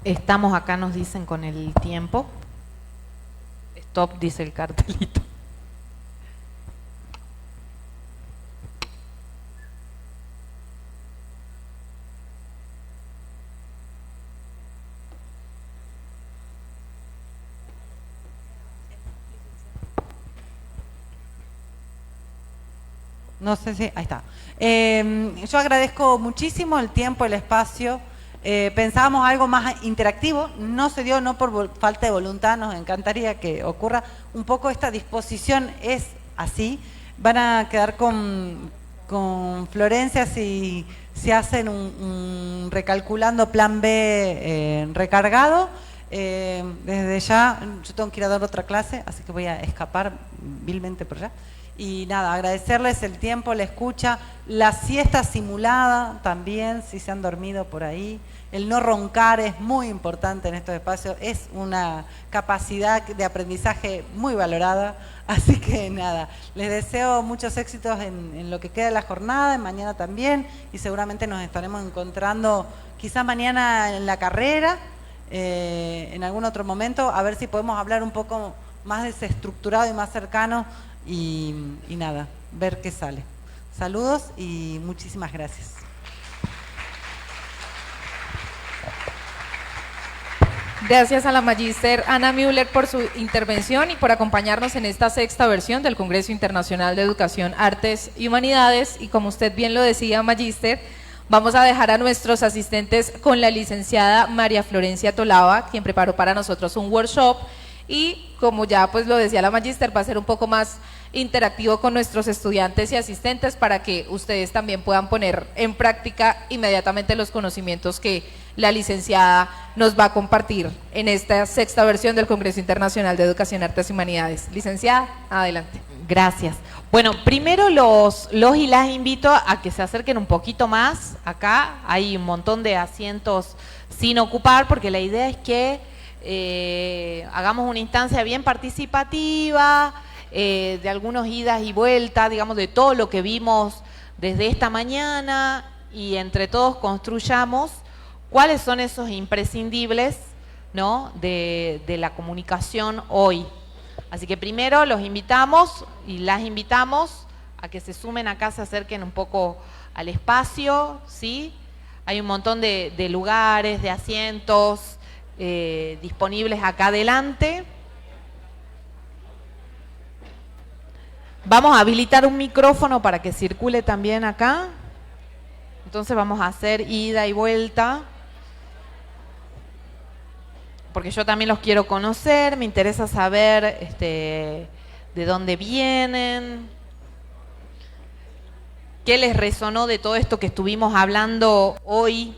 Estamos acá, nos dicen, con el tiempo. Stop, dice el cartelito. No sé si... Ahí está. Yo agradezco muchísimo el tiempo, el espacio. Pensábamos algo más interactivo, no se dio, no por falta de voluntad, nos encantaría que ocurra. Un poco esta disposición es así. Van a quedar con Florencia si hacen un recalculando plan B recargado. Desde ya, yo tengo que ir a dar otra clase, así que voy a escapar vilmente por allá. Y nada, agradecerles el tiempo, la escucha, la siesta simulada también, si se han dormido por ahí. El no roncar es muy importante en estos espacios, es una capacidad de aprendizaje muy valorada. Así que nada, les deseo muchos éxitos en lo que queda de la jornada, mañana también, y seguramente nos estaremos encontrando quizá mañana en la carrera, en algún otro momento, a ver si podemos hablar un poco más desestructurado y más cercano. Y nada, ver qué sale. Saludos y muchísimas gracias. Gracias a la magíster Ana Müller por su intervención y por acompañarnos en esta sexta versión del Congreso Internacional de Educación, Artes y Humanidades. Y como usted bien lo decía, magíster, vamos a dejar a nuestros asistentes con la licenciada María Florencia Tolava, quien preparó para nosotros un workshop. Y como ya pues lo decía la magíster, va a ser un poco más interactivo con nuestros estudiantes y asistentes para que ustedes también puedan poner en práctica inmediatamente los conocimientos que la licenciada nos va a compartir en esta sexta versión del Congreso Internacional de Educación, Artes y Humanidades. Licenciada, adelante. Gracias. Bueno, primero los y las invito a que se acerquen un poquito más. Acá hay un montón de asientos sin ocupar, porque la idea es que hagamos una instancia bien participativa, de algunos idas y vueltas, digamos, de todo lo que vimos desde esta mañana, y entre todos construyamos cuáles son esos imprescindibles, ¿no?, de la comunicación hoy. Así que primero los invitamos y las invitamos a que se sumen acá, se acerquen un poco al espacio, ¿sí? Hay un montón de lugares, de asientos disponibles acá adelante. Vamos a habilitar un micrófono para que circule también acá. Entonces vamos a hacer ida y vuelta, porque yo también los quiero conocer, me interesa saber de dónde vienen, qué les resonó de todo esto que estuvimos hablando hoy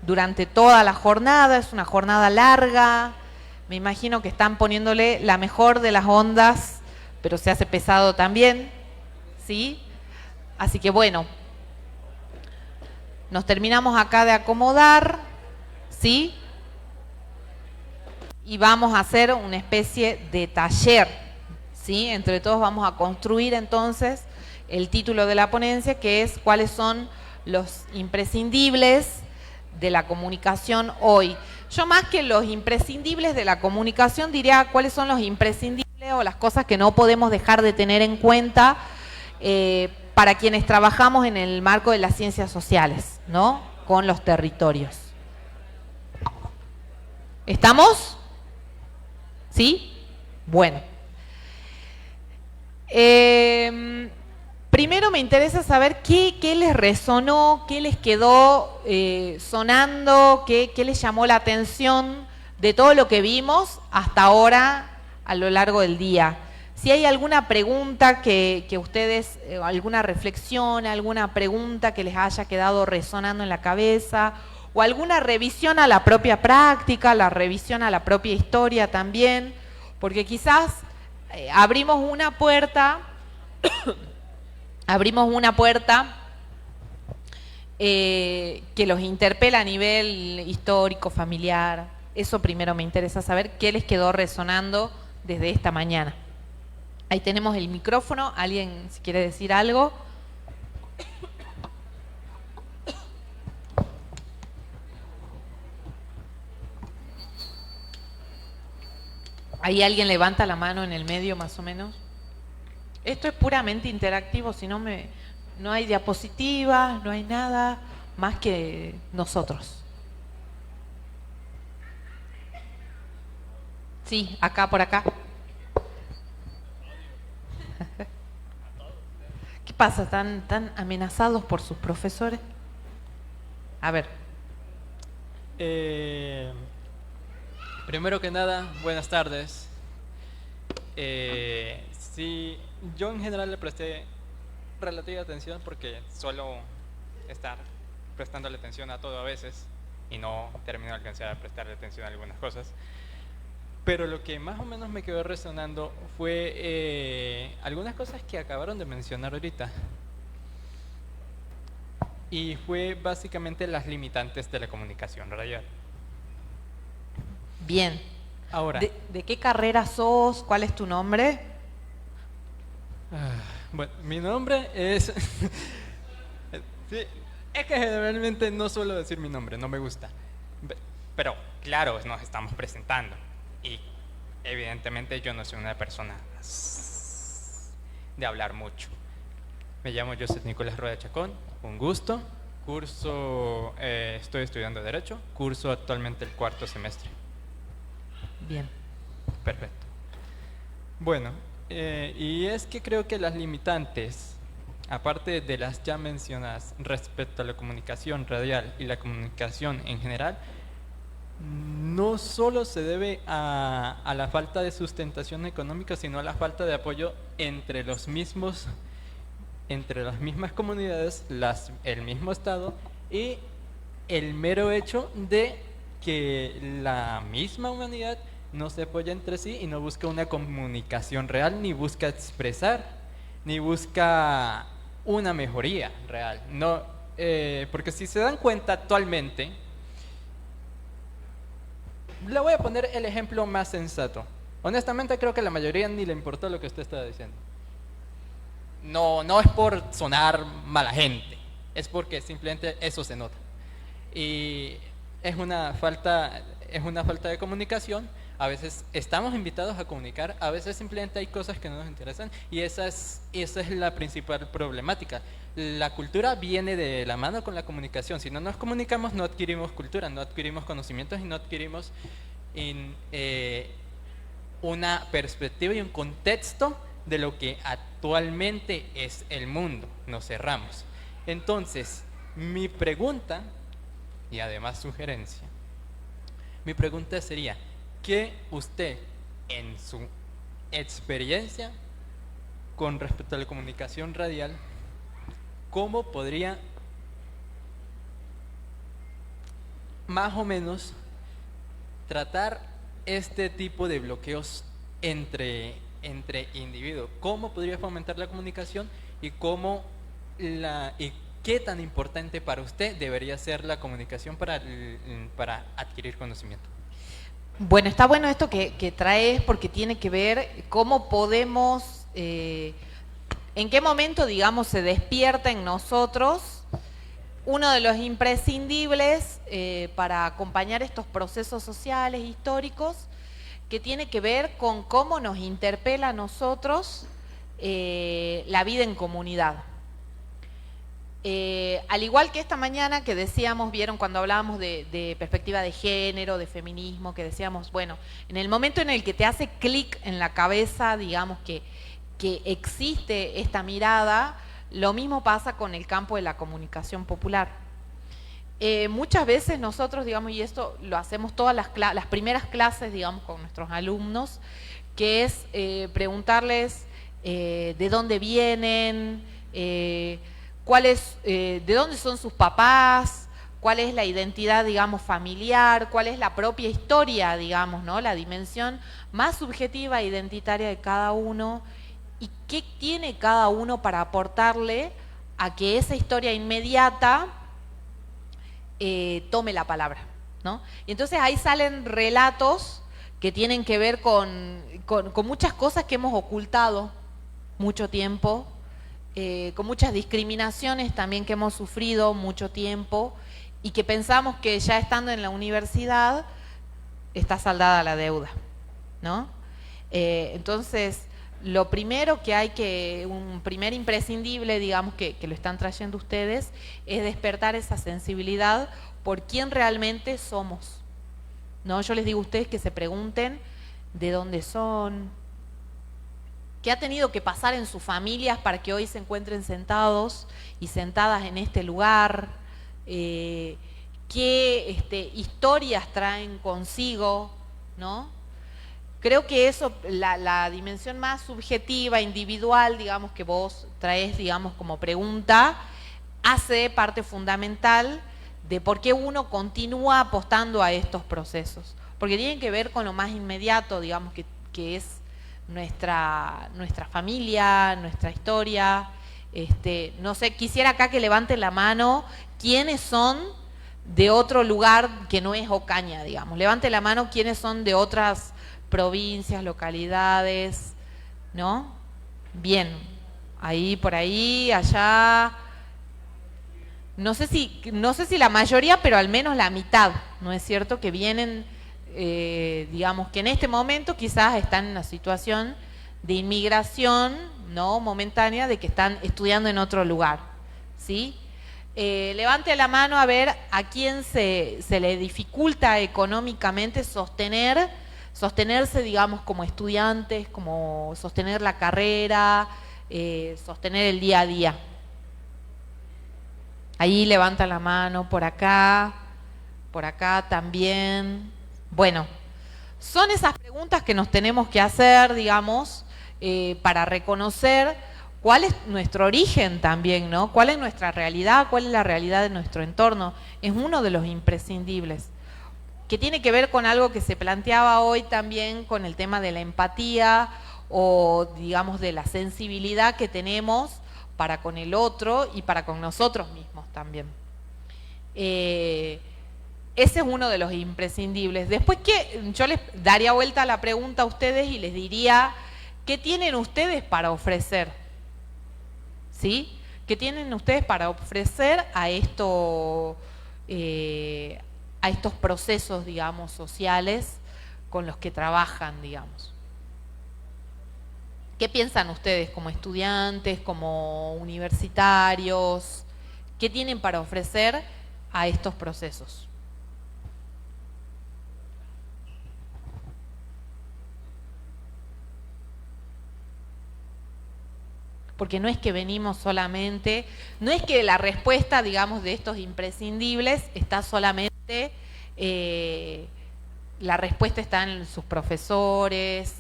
durante toda la jornada. Es una jornada larga, me imagino que están poniéndole la mejor de las ondas, pero se hace pesado también, ¿sí? Así que bueno, nos terminamos acá de acomodar, ¿sí? Y vamos a hacer una especie de taller, ¿sí? Entre todos vamos a construir entonces el título de la ponencia, que es cuáles son los imprescindibles de la comunicación hoy. Yo más que los imprescindibles de la comunicación diría cuáles son los imprescindibles o las cosas que no podemos dejar de tener en cuenta para quienes trabajamos en el marco de las ciencias sociales, ¿no? Con los territorios. ¿Estamos? ¿Sí? Bueno. Primero me interesa saber qué les resonó, qué les quedó sonando, qué les llamó la atención de todo lo que vimos hasta ahora a lo largo del día. Si hay alguna pregunta que ustedes, alguna reflexión, alguna pregunta que les haya quedado resonando en la cabeza, o alguna revisión a la propia práctica, la revisión a la propia historia también, porque quizás abrimos una puerta que los interpela a nivel histórico, familiar. Eso primero me interesa saber, qué les quedó resonando desde esta mañana. Ahí tenemos el micrófono, ¿alguien si quiere decir algo? ¿Ahí alguien levanta la mano en el medio más o menos? Esto es puramente interactivo, si no no hay diapositivas, no hay nada más que nosotros. Sí, acá, por acá. ¿Qué pasa? ¿Están amenazados por sus profesores? A ver. Primero que nada, buenas tardes. Sí, yo en general le presté relativa atención porque suelo estar prestándole atención a todo a veces y no termino de alcanzar a prestarle atención a algunas cosas. Pero lo que más o menos me quedó resonando fue algunas cosas que acabaron de mencionar ahorita. Y fue básicamente las limitantes de la comunicación radial. Bien. Ahora, ¿De qué carrera sos? ¿Cuál es tu nombre? bueno, mi nombre es... sí, es que generalmente no suelo decir mi nombre, no me gusta. Pero claro, nos estamos presentando. Y evidentemente yo no soy una persona de hablar mucho. Me llamo Joseph Nicolás Rueda Chacón, un gusto. Estoy estudiando Derecho, curso actualmente el 4º semestre. Bien. Perfecto. Bueno, y es que creo que las limitantes, aparte de las ya mencionadas respecto a la comunicación radial y la comunicación en general, no solo se debe a la falta de sustentación económica, sino a la falta de apoyo entre las mismas comunidades, el mismo Estado, y el mero hecho de que la misma humanidad no se apoya entre sí y no busca una comunicación real, ni busca expresar, ni busca una mejoría real. No, porque si se dan cuenta actualmente, le voy a poner el ejemplo más sensato. Honestamente creo que a la mayoría ni le importó lo que usted estaba diciendo. No es por sonar mala gente, es porque simplemente eso se nota. Y es una falta de comunicación. A veces estamos invitados a comunicar, a veces simplemente hay cosas que no nos interesan, y esa es la principal problemática. La cultura viene de la mano con la comunicación. Si no nos comunicamos, no adquirimos cultura, no adquirimos conocimientos y no adquirimos una perspectiva y un contexto de lo que actualmente es el mundo. Nos cerramos. Entonces, mi pregunta, y además sugerencia, mi pregunta sería: ¿qué usted, en su experiencia con respecto a la comunicación radial, cómo podría más o menos tratar este tipo de bloqueos entre individuos? ¿Cómo podría fomentar la comunicación y qué tan importante para usted debería ser la comunicación para adquirir conocimiento? Bueno, está bueno esto que traes porque tiene que ver cómo podemos, en qué momento, digamos, se despierta en nosotros uno de los imprescindibles para acompañar estos procesos sociales, históricos, que tiene que ver con cómo nos interpela a nosotros la vida en comunidad. Al igual que esta mañana que decíamos, vieron cuando hablábamos de perspectiva de género, de feminismo, que decíamos, bueno, en el momento en el que te hace clic en la cabeza, digamos que existe esta mirada, lo mismo pasa con el campo de la comunicación popular. Muchas veces nosotros, digamos, y esto lo hacemos todas las primeras clases, digamos, con nuestros alumnos, que es preguntarles de dónde vienen, de dónde son sus papás, cuál es la identidad, digamos, familiar, cuál es la propia historia, digamos, ¿no? La dimensión más subjetiva e identitaria de cada uno y qué tiene cada uno para aportarle a que esa historia inmediata tome la palabra, ¿no? Y entonces ahí salen relatos que tienen que ver con muchas cosas que hemos ocultado mucho tiempo, con muchas discriminaciones también que hemos sufrido mucho tiempo y que pensamos que ya estando en la universidad está saldada la deuda, ¿no? Entonces, lo primero que hay un primer imprescindible, digamos, que lo están trayendo ustedes, es despertar esa sensibilidad por quién realmente somos, ¿no? Yo les digo a ustedes que se pregunten de dónde son, qué ha tenido que pasar en sus familias para que hoy se encuentren sentados y sentadas en este lugar, qué historias traen consigo, ¿no? Creo que eso, la dimensión más subjetiva, individual, digamos, que vos traes, digamos, como pregunta, hace parte fundamental de por qué uno continúa apostando a estos procesos. Porque tienen que ver con lo más inmediato, digamos, que es nuestra familia, nuestra historia. No sé, quisiera acá que levanten la mano quiénes son de otro lugar que no es Ocaña, digamos. Levanten la mano quiénes son de otras provincias, localidades, ¿no? Bien, ahí, por ahí, allá. No sé si la mayoría, pero al menos la mitad, ¿no es cierto? Que vienen, digamos, que en este momento quizás están en una situación de inmigración, ¿no? Momentánea, de que están estudiando en otro lugar, ¿sí? Levante la mano a ver a quién se le dificulta económicamente sostenerse, digamos, como estudiantes, como sostener la carrera, sostener el día a día. Ahí levanta la mano, por acá también. Bueno, son esas preguntas que nos tenemos que hacer, digamos, para reconocer cuál es nuestro origen también, ¿no? ¿Cuál es nuestra realidad? ¿Cuál es la realidad de nuestro entorno? Es uno de los imprescindibles, que tiene que ver con algo que se planteaba hoy también con el tema de la empatía o, digamos, de la sensibilidad que tenemos para con el otro y para con nosotros mismos también. Ese es uno de los imprescindibles. Después, yo les daría vuelta a la pregunta a ustedes y les diría, ¿qué tienen ustedes para ofrecer? ¿Sí? ¿Qué tienen ustedes para ofrecer a estos procesos, digamos, sociales con los que trabajan, digamos? ¿Qué piensan ustedes como estudiantes, como universitarios? ¿Qué tienen para ofrecer a estos procesos? Porque no es que venimos solamente, no es que la respuesta, digamos, de estos imprescindibles está solamente, la respuesta está en sus profesores,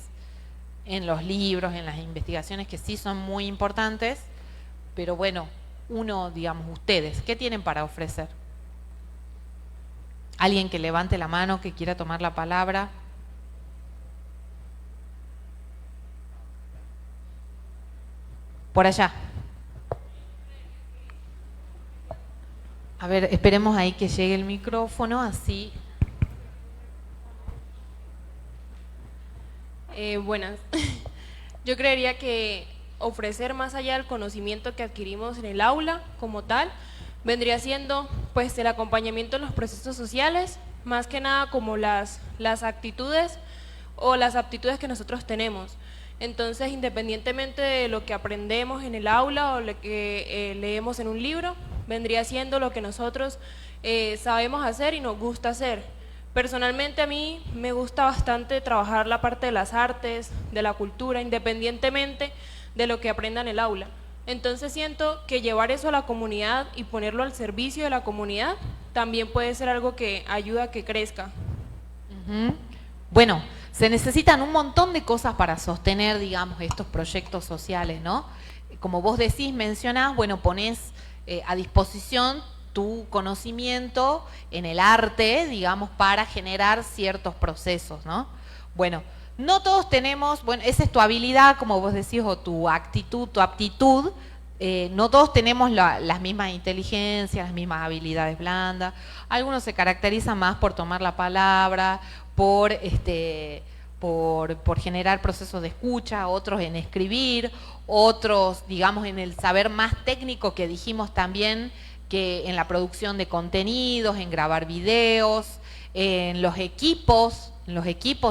en los libros, en las investigaciones, que sí son muy importantes, pero bueno, digamos, ustedes, ¿qué tienen para ofrecer? ¿Alguien que levante la mano, que quiera tomar la palabra? Por allá. A ver, esperemos ahí que llegue el micrófono, así. Buenas. Yo creería que ofrecer más allá del conocimiento que adquirimos en el aula como tal, vendría siendo pues el acompañamiento en los procesos sociales, más que nada como las actitudes o las aptitudes que nosotros tenemos. Entonces, independientemente de lo que aprendemos en el aula o lo que leemos en un libro, vendría siendo lo que nosotros sabemos hacer y nos gusta hacer. Personalmente a mí me gusta bastante trabajar la parte de las artes, de la cultura, independientemente de lo que aprenda en el aula. Entonces siento que llevar eso a la comunidad y ponerlo al servicio de la comunidad también puede ser algo que ayuda a que crezca. Bueno, se necesitan un montón de cosas para sostener, digamos, estos proyectos sociales, ¿no? Como vos decís, mencionás, bueno, ponés a disposición tu conocimiento en el arte, digamos, para generar ciertos procesos, ¿no? Bueno, no todos tenemos, bueno, esa es tu habilidad, como vos decís, o tu actitud, tu aptitud. No todos tenemos las mismas inteligencias, las mismas habilidades blandas. Algunos se caracterizan más por tomar la palabra, por generar procesos de escucha, otros en escribir, otros, digamos, en el saber más técnico que dijimos también, que en la producción de contenidos, en grabar videos, en los equipos,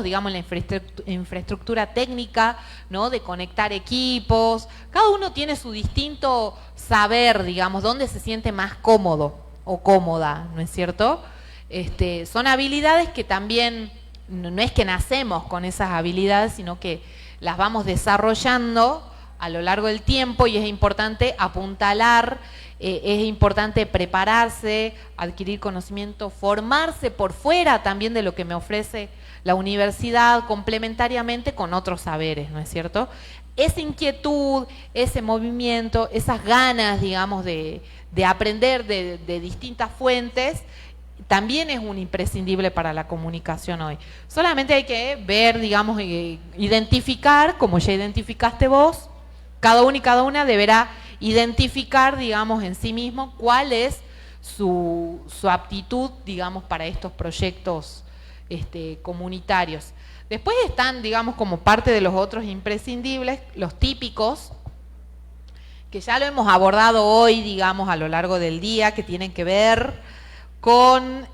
digamos, en la infraestructura técnica, ¿no? De conectar equipos. Cada uno tiene su distinto saber, digamos, dónde se siente más cómodo o cómoda, ¿no es cierto? Son habilidades que también, no es que nacemos con esas habilidades, sino que las vamos desarrollando a lo largo del tiempo y es importante apuntalar, es importante prepararse, adquirir conocimiento, formarse por fuera también de lo que me ofrece la universidad, complementariamente con otros saberes, ¿no es cierto? Esa inquietud, ese movimiento, esas ganas, digamos, de aprender de distintas fuentes, también es un imprescindible para la comunicación hoy. Solamente hay que ver, digamos, identificar, como ya identificaste vos, cada uno y cada una deberá identificar, digamos, en sí mismo cuál es su aptitud, digamos, para estos proyectos comunitarios. Después están, digamos, como parte de los otros imprescindibles, los típicos, que ya lo hemos abordado hoy, digamos, a lo largo del día, que tienen que ver con,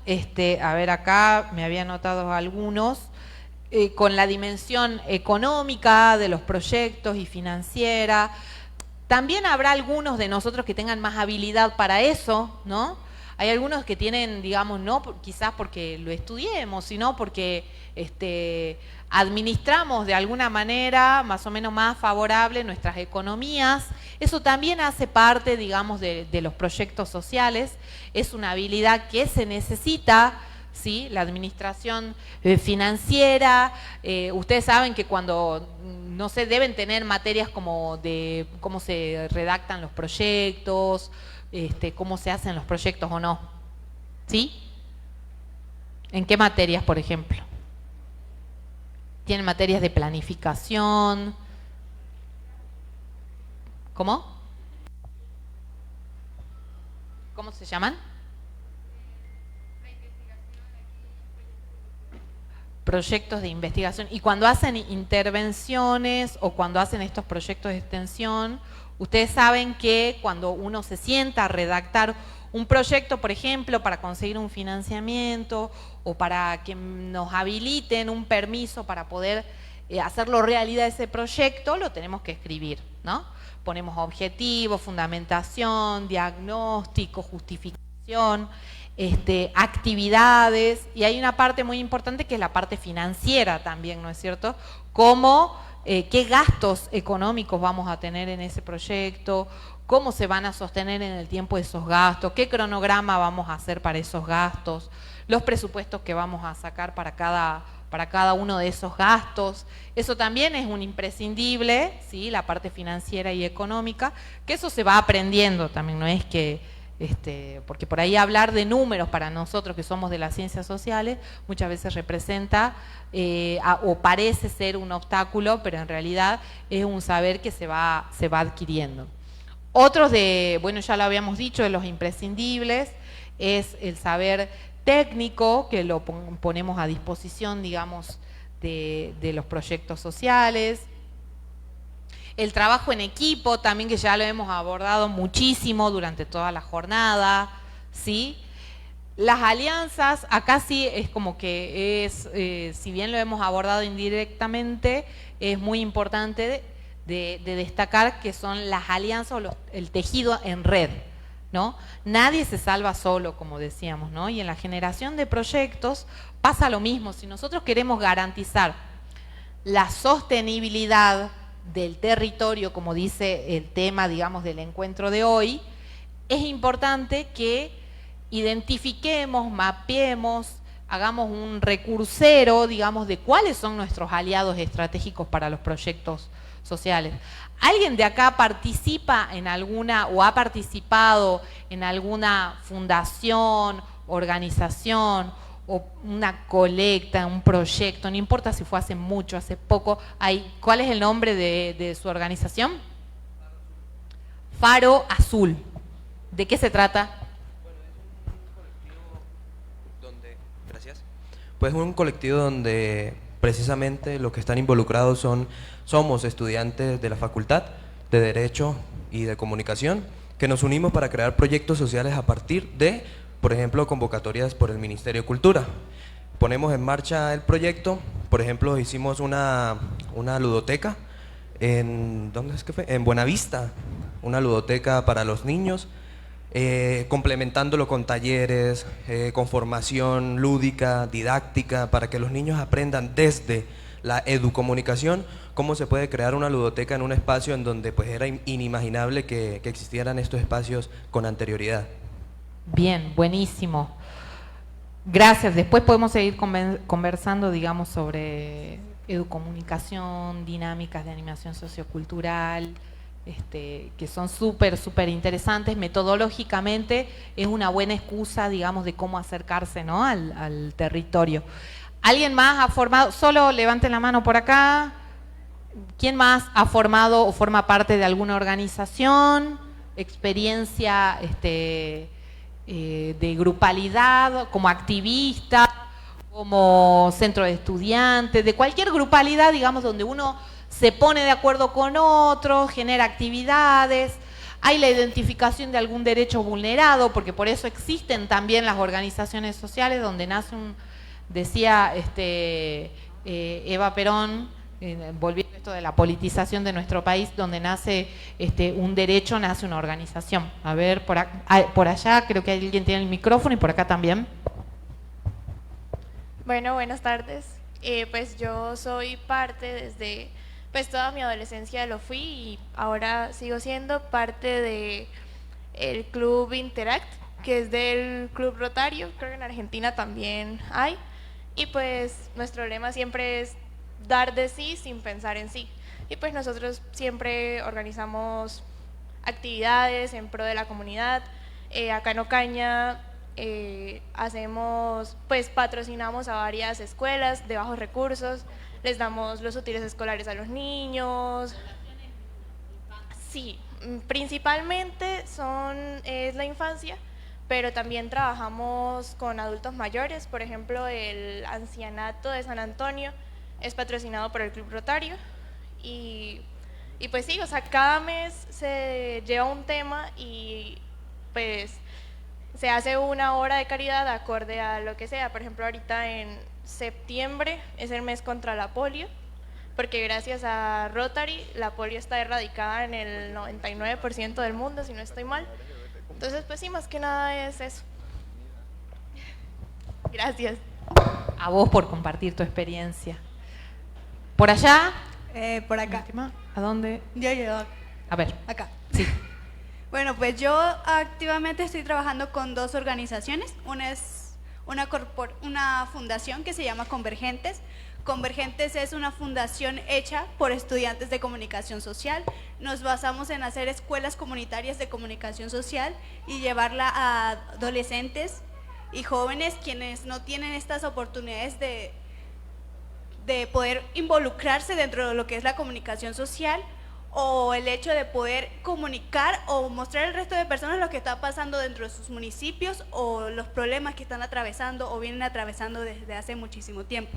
a ver acá, me había anotado algunos, con la dimensión económica de los proyectos y financiera. También habrá algunos de nosotros que tengan más habilidad para eso, ¿no? Hay algunos que tienen, digamos, no quizás porque lo estudiemos, sino porque administramos de alguna manera más o menos más favorable nuestras economías. Eso también hace parte, digamos, de los proyectos sociales. Es una habilidad que se necesita, ¿sí? La administración financiera. Ustedes saben que cuando, no sé, deben tener materias como de cómo se redactan los proyectos, cómo se hacen los proyectos o no. ¿Sí? ¿En qué materias, por ejemplo? ¿Tienen materias de planificación? ¿Cómo? ¿Cómo se llaman? Proyectos de investigación. Y cuando hacen intervenciones o cuando hacen estos proyectos de extensión, ustedes saben que cuando uno se sienta a redactar un proyecto, por ejemplo, para conseguir un financiamiento o para que nos habiliten un permiso para poder hacerlo realidad ese proyecto, lo tenemos que escribir, ¿no? Ponemos objetivos, fundamentación, diagnóstico, justificación, actividades, y hay una parte muy importante que es la parte financiera también, ¿no es cierto? Cómo, qué gastos económicos vamos a tener en ese proyecto, cómo se van a sostener en el tiempo esos gastos, qué cronograma vamos a hacer para esos gastos, los presupuestos que vamos a sacar para cada uno de esos gastos. Eso también es un imprescindible, ¿sí? La parte financiera y económica, que eso se va aprendiendo también, no es que porque por ahí hablar de números para nosotros que somos de las ciencias sociales muchas veces representa o parece ser un obstáculo, pero en realidad es un saber que se va adquiriendo. Otros bueno, ya lo habíamos dicho, de los imprescindibles, es el saber técnico, que lo ponemos a disposición, digamos, de los proyectos sociales. El trabajo en equipo también, que ya lo hemos abordado muchísimo durante toda la jornada, ¿sí? Las alianzas, acá sí es como que es, si bien lo hemos abordado indirectamente, es muy importante de destacar que son las alianzas o el tejido en red, ¿no? Nadie se salva solo, como decíamos, ¿no? Y en la generación de proyectos pasa lo mismo. Si nosotros queremos garantizar la sostenibilidad del territorio, como dice el tema, digamos, del encuentro de hoy, es importante que identifiquemos, mapeemos, hagamos un recursero, digamos, de cuáles son nuestros aliados estratégicos para los proyectos sociales. ¿Alguien de acá participa en alguna o ha participado en alguna fundación, organización o una colecta, un proyecto? No importa si fue hace mucho, hace poco. ¿Cuál es el nombre de su organización? Faro Azul. ¿De qué se trata? Pues un colectivo donde precisamente los que están involucrados somos estudiantes de la Facultad de Derecho y de Comunicación, que nos unimos para crear proyectos sociales a partir de, por ejemplo, convocatorias por el Ministerio de Cultura. Ponemos en marcha el proyecto, por ejemplo, hicimos una ludoteca ¿dónde es que fue? En Buenavista, una ludoteca para los niños, complementándolo con talleres, con formación lúdica, didáctica, para que los niños aprendan desde la educomunicación cómo se puede crear una ludoteca en un espacio en donde pues era inimaginable que existieran estos espacios con anterioridad. Bien, buenísimo. Gracias. Después podemos seguir conversando, digamos, sobre educomunicación, dinámicas de animación sociocultural, que son súper interesantes. Metodológicamente es una buena excusa, digamos, de cómo acercarse, ¿no?, al territorio. ¿Alguien más ha formado? Solo levanten la mano por acá. ¿Quién más ha formado o forma parte de alguna organización? Experiencia de grupalidad, como activista, como centro de estudiantes, de cualquier grupalidad, digamos, donde uno se pone de acuerdo con otros, genera actividades, hay la identificación de algún derecho vulnerado, porque por eso existen también las organizaciones sociales, donde nace decía Eva Perón, volviendo a esto de la politización de nuestro país, donde nace un derecho, nace una organización. A ver, por allá creo que alguien tiene el micrófono y por acá también. Bueno, buenas tardes. Pues yo soy parte desde toda mi adolescencia lo fui y ahora sigo siendo parte de el Club Interact, que es del Club Rotario, creo que en Argentina también hay, y pues nuestro lema siempre es dar de sí sin pensar en sí, y pues nosotros siempre organizamos actividades en pro de la comunidad. Acá en Ocaña patrocinamos a varias escuelas de bajos recursos, les damos los útiles escolares a los niños. Sí, principalmente es la infancia, pero también trabajamos con adultos mayores. Por ejemplo, el ancianato de San Antonio es patrocinado por el Club Rotario y pues sí, o sea, cada mes se lleva un tema y pues se hace una hora de caridad acorde a lo que sea. Por ejemplo, ahorita en septiembre es el mes contra la polio, porque gracias a Rotary la polio está erradicada en el 99% del mundo, si no estoy mal. Entonces, pues sí, más que nada es eso. Gracias. A vos por compartir tu experiencia. ¿Por allá? Por acá. ¿A dónde? Yo. A ver. Acá. Sí. Bueno, pues yo activamente estoy trabajando con dos organizaciones. Una es una fundación que se llama Convergentes. Convergentes es una fundación hecha por estudiantes de comunicación social. Nos basamos en hacer escuelas comunitarias de comunicación social y llevarla a adolescentes y jóvenes quienes no tienen estas oportunidades de poder involucrarse dentro de lo que es la comunicación social, o el hecho de poder comunicar o mostrar al resto de personas lo que está pasando dentro de sus municipios o los problemas que están atravesando o vienen atravesando desde hace muchísimo tiempo.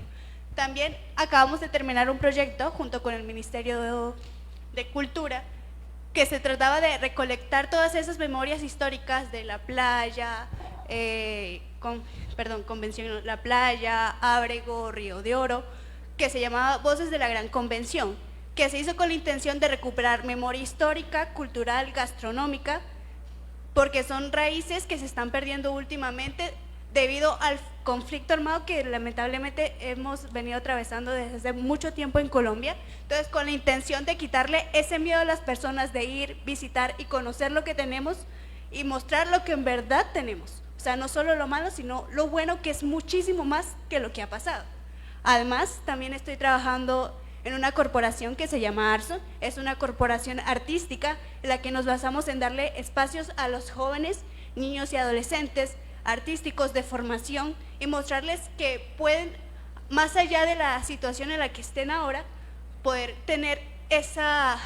También acabamos de terminar un proyecto junto con el Ministerio de Cultura que se trataba de recolectar todas esas memorias históricas de la playa, Convención La Playa, Ábrego, Río de Oro, que se llamaba Voces de la Gran Convención, que se hizo con la intención de recuperar memoria histórica, cultural, gastronómica, porque son raíces que se están perdiendo últimamente debido al conflicto armado que lamentablemente hemos venido atravesando desde hace mucho tiempo en Colombia. Entonces, con la intención de quitarle ese miedo a las personas de ir, visitar y conocer lo que tenemos y mostrar lo que en verdad tenemos. O sea, no solo lo malo, sino lo bueno, que es muchísimo más que lo que ha pasado. Además, también estoy trabajando en una corporación que se llama ARSO. Es una corporación artística en la que nos basamos en darle espacios a los jóvenes, niños y adolescentes artísticos de formación y mostrarles que pueden, más allá de la situación en la que estén ahora, poder tener esa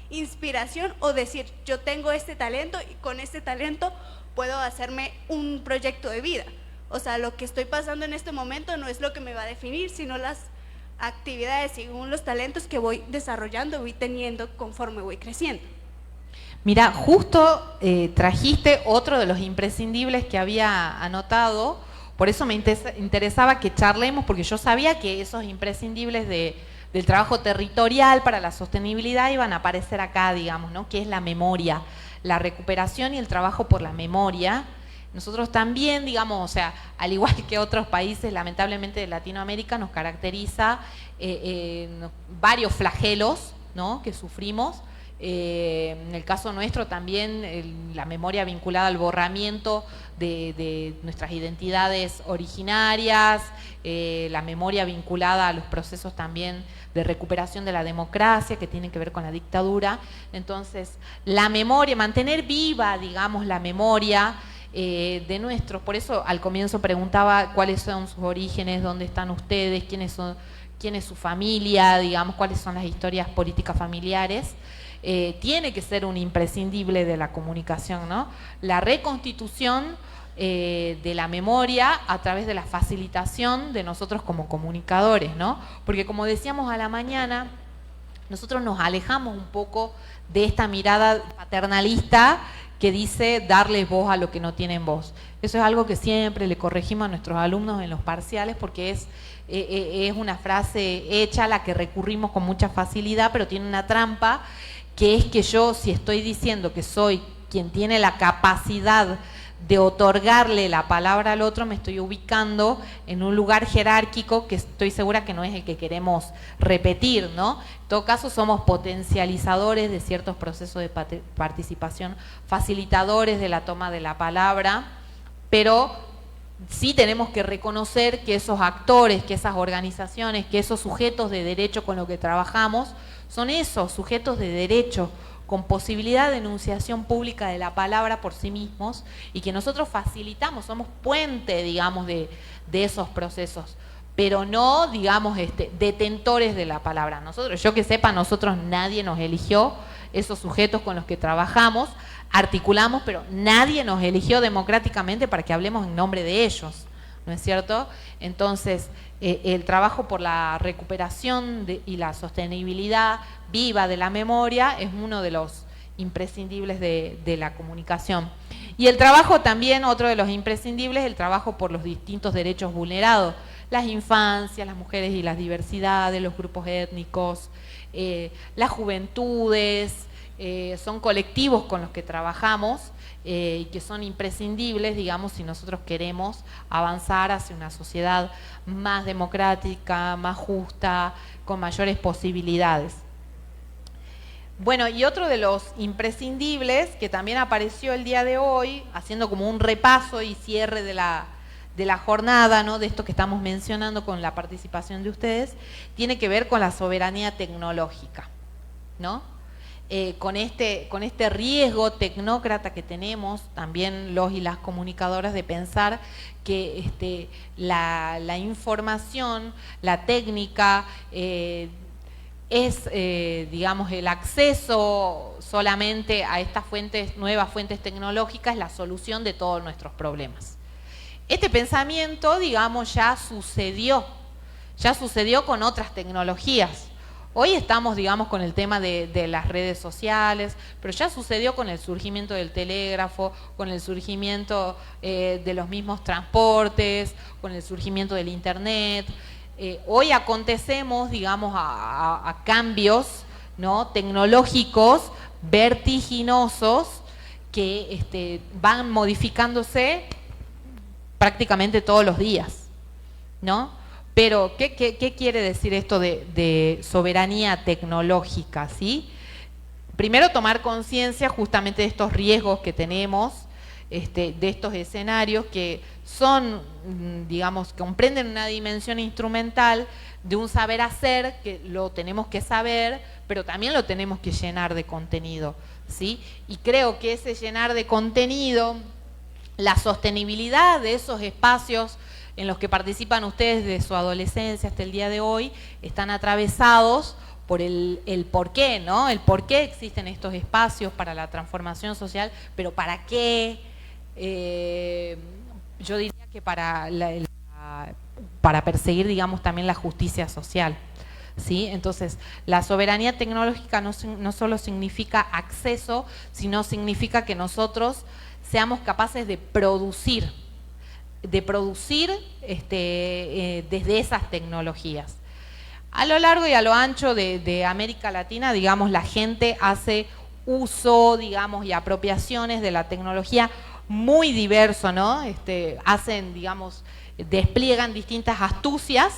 inspiración o decir, yo tengo este talento y con este talento puedo hacerme un proyecto de vida. O sea, lo que estoy pasando en este momento no es lo que me va a definir, sino las actividades según los talentos que voy desarrollando, voy teniendo conforme voy creciendo. Mira, justo trajiste otro de los imprescindibles que había anotado, por eso me interesaba que charlemos, porque yo sabía que esos imprescindibles del trabajo territorial para la sostenibilidad iban a aparecer acá, digamos, ¿no? Que es la memoria, la recuperación y el trabajo por la memoria. Nosotros también, digamos, o sea, al igual que otros países, lamentablemente de Latinoamérica, nos caracteriza varios flagelos, ¿no? Que sufrimos. En el caso nuestro también la memoria vinculada al borramiento de nuestras identidades originarias, la memoria vinculada a los procesos también de recuperación de la democracia que tienen que ver con la dictadura. Entonces, la memoria, mantener viva, digamos, la memoria de nuestros, por eso al comienzo preguntaba cuáles son sus orígenes, dónde están ustedes, quién es su familia, digamos, cuáles son las historias políticas familiares. Tiene que ser un imprescindible de la comunicación, ¿no? La reconstitución de la memoria a través de la facilitación de nosotros como comunicadores, ¿no? Porque como decíamos a la mañana, nosotros nos alejamos un poco de esta mirada paternalista que dice darles voz a lo que no tienen voz. Eso es algo que siempre le corregimos a nuestros alumnos en los parciales, porque es una frase hecha a la que recurrimos con mucha facilidad, pero tiene una trampa, que es que yo, si estoy diciendo que soy quien tiene la capacidad de otorgarle la palabra al otro, me estoy ubicando en un lugar jerárquico que estoy segura que no es el que queremos repetir, ¿no? En todo caso, somos potencializadores de ciertos procesos de participación, facilitadores de la toma de la palabra, pero sí tenemos que reconocer que esos actores, que esas organizaciones, que esos sujetos de derecho con los que trabajamos, son esos sujetos de derecho con posibilidad de enunciación pública de la palabra por sí mismos y que nosotros facilitamos, somos puente, digamos, de esos procesos, pero no, digamos, detentores de la palabra. Nosotros, yo que sepa, nosotros nadie nos eligió, esos sujetos con los que trabajamos, articulamos, pero nadie nos eligió democráticamente para que hablemos en nombre de ellos, ¿no es cierto? Entonces, el trabajo por la recuperación y la sostenibilidad viva de la memoria es uno de los imprescindibles de la comunicación. Y el trabajo también, otro de los imprescindibles, el trabajo por los distintos derechos vulnerados, las infancias, las mujeres y las diversidades, los grupos étnicos, las juventudes, son colectivos con los que trabajamos y que son imprescindibles, digamos, si nosotros queremos avanzar hacia una sociedad más democrática, más justa, con mayores posibilidades. Bueno, y otro de los imprescindibles que también apareció el día de hoy, haciendo como un repaso y cierre de la jornada, ¿no?, de esto que estamos mencionando con la participación de ustedes, tiene que ver con la soberanía tecnológica, ¿no? Con este riesgo tecnócrata que tenemos, también los y las comunicadoras, de pensar que la información, la técnica, es, digamos, el acceso solamente a estas nuevas fuentes tecnológicas, la solución de todos nuestros problemas. Este pensamiento, digamos, ya sucedió ya sucedió con otras tecnologías. Hoy estamos, digamos, con el tema de las redes sociales, pero ya sucedió con el surgimiento del telégrafo, con el surgimiento de los mismos transportes, con el surgimiento del internet. Hoy acontecemos, digamos, a cambios, ¿no?, tecnológicos vertiginosos que van modificándose prácticamente todos los días, ¿no? Pero, ¿qué quiere decir esto de soberanía tecnológica? ¿Sí? Primero, tomar conciencia justamente de estos riesgos que tenemos, de estos escenarios que son, digamos, comprenden una dimensión instrumental de un saber hacer, que lo tenemos que saber, pero también lo tenemos que llenar de contenido, ¿sí? Y creo que ese llenar de contenido, la sostenibilidad de esos espacios en los que participan ustedes de su adolescencia hasta el día de hoy, están atravesados por el por qué, ¿no? El por qué existen estos espacios para la transformación social, pero ¿para qué? Yo diría que para perseguir, digamos, también la justicia social, ¿sí? Entonces, la soberanía tecnológica no solo significa acceso, sino significa que nosotros seamos capaces de producir desde esas tecnologías. A lo largo y a lo ancho de América Latina, digamos, la gente hace uso, digamos, y apropiaciones de la tecnología muy diverso, ¿no? Hacen, digamos, despliegan distintas astucias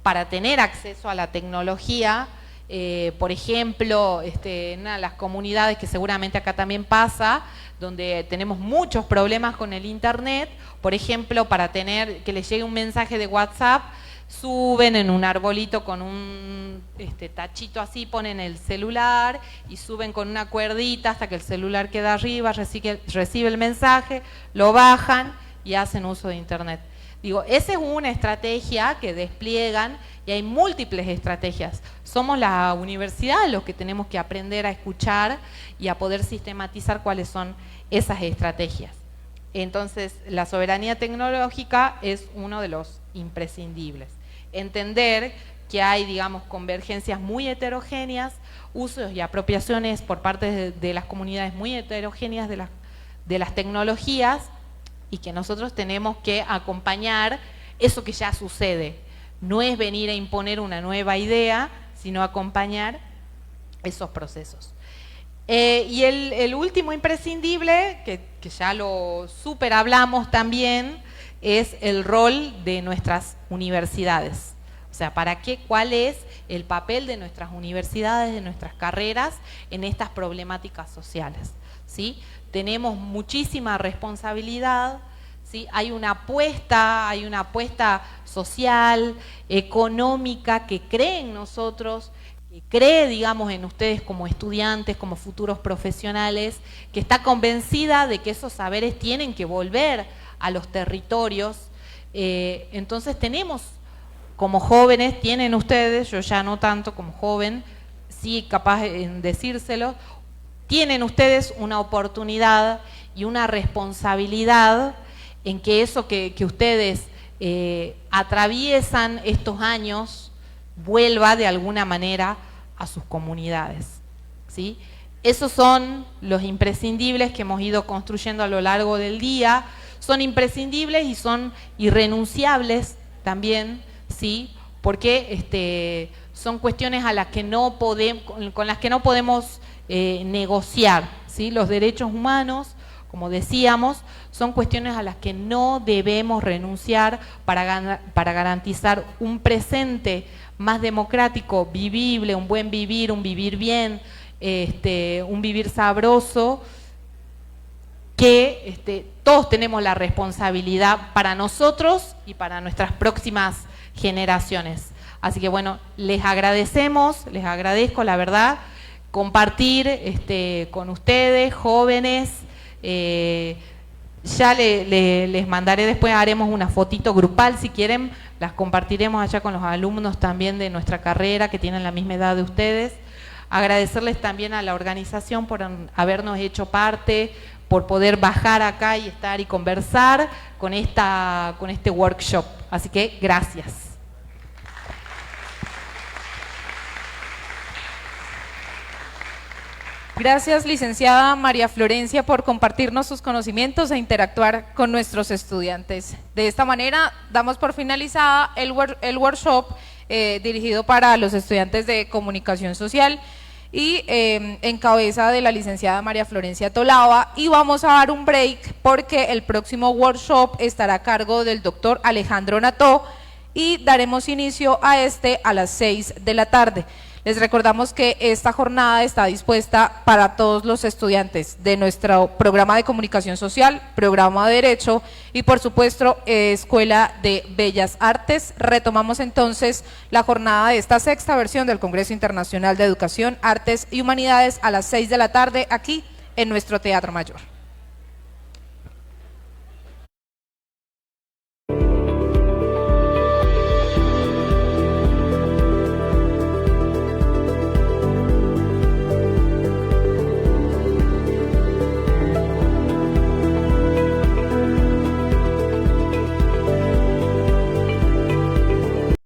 para tener acceso a la tecnología. Por ejemplo, en una de las comunidades que seguramente acá también pasa, donde tenemos muchos problemas con el internet, por ejemplo, para tener que les llegue un mensaje de WhatsApp, suben en un arbolito con un tachito así, ponen el celular y suben con una cuerdita hasta que el celular queda arriba, recibe el mensaje, lo bajan y hacen uso de internet. Digo, esa es una estrategia que despliegan y hay múltiples estrategias. Somos la universidad los que tenemos que aprender a escuchar y a poder sistematizar cuáles son esas estrategias. Entonces, la soberanía tecnológica es uno de los imprescindibles. Entender que hay, digamos, convergencias muy heterogéneas, usos y apropiaciones por parte de las comunidades muy heterogéneas de las tecnologías, y que nosotros tenemos que acompañar eso que ya sucede. No es venir a imponer una nueva idea, sino acompañar esos procesos. Y el último imprescindible, que ya lo súper hablamos también, es el rol de nuestras universidades. O sea, ¿cuál es el papel de nuestras universidades, de nuestras carreras en estas problemáticas sociales? ¿Sí? Tenemos muchísima responsabilidad, ¿sí? Hay una apuesta social, económica, que cree en nosotros, que cree, digamos, en ustedes como estudiantes, como futuros profesionales, que está convencida de que esos saberes tienen que volver a los territorios. Entonces tenemos, como jóvenes, tienen ustedes, yo ya no tanto como joven, sí capaz en decírselo, tienen ustedes una oportunidad y una responsabilidad en que eso que ustedes atraviesan estos años vuelva de alguna manera a sus comunidades, ¿sí? Esos son los imprescindibles que hemos ido construyendo a lo largo del día. Son imprescindibles y son irrenunciables también, ¿sí? Porque son cuestiones a las que con las que no podemos negociar, ¿sí? Los derechos humanos, como decíamos, son cuestiones a las que no debemos renunciar para garantizar un presente más democrático, vivible, un buen vivir, un vivir bien, un vivir sabroso, que todos tenemos la responsabilidad para nosotros y para nuestras próximas generaciones. Así que bueno, les agradezco la verdad, compartir con ustedes, jóvenes. Ya les mandaré después, haremos una fotito grupal si quieren, las compartiremos allá con los alumnos también de nuestra carrera que tienen la misma edad de ustedes. Agradecerles también a la organización por habernos hecho parte, por poder bajar acá y estar y conversar con este workshop. Así que gracias. Gracias, licenciada María Florencia, por compartirnos sus conocimientos e interactuar con nuestros estudiantes. De esta manera, damos por finalizada el workshop dirigido para los estudiantes de Comunicación Social y en cabeza de la licenciada María Florencia Tolava, y vamos a dar un break porque el próximo workshop estará a cargo del doctor Alejandro Nató y daremos inicio a a las 6 de la tarde. Les recordamos que esta jornada está dispuesta para todos los estudiantes de nuestro programa de Comunicación Social, programa de Derecho y por supuesto Escuela de Bellas Artes. Retomamos entonces la jornada de esta sexta versión del Congreso Internacional de Educación, Artes y Humanidades a las 6 de la tarde aquí en nuestro Teatro Mayor.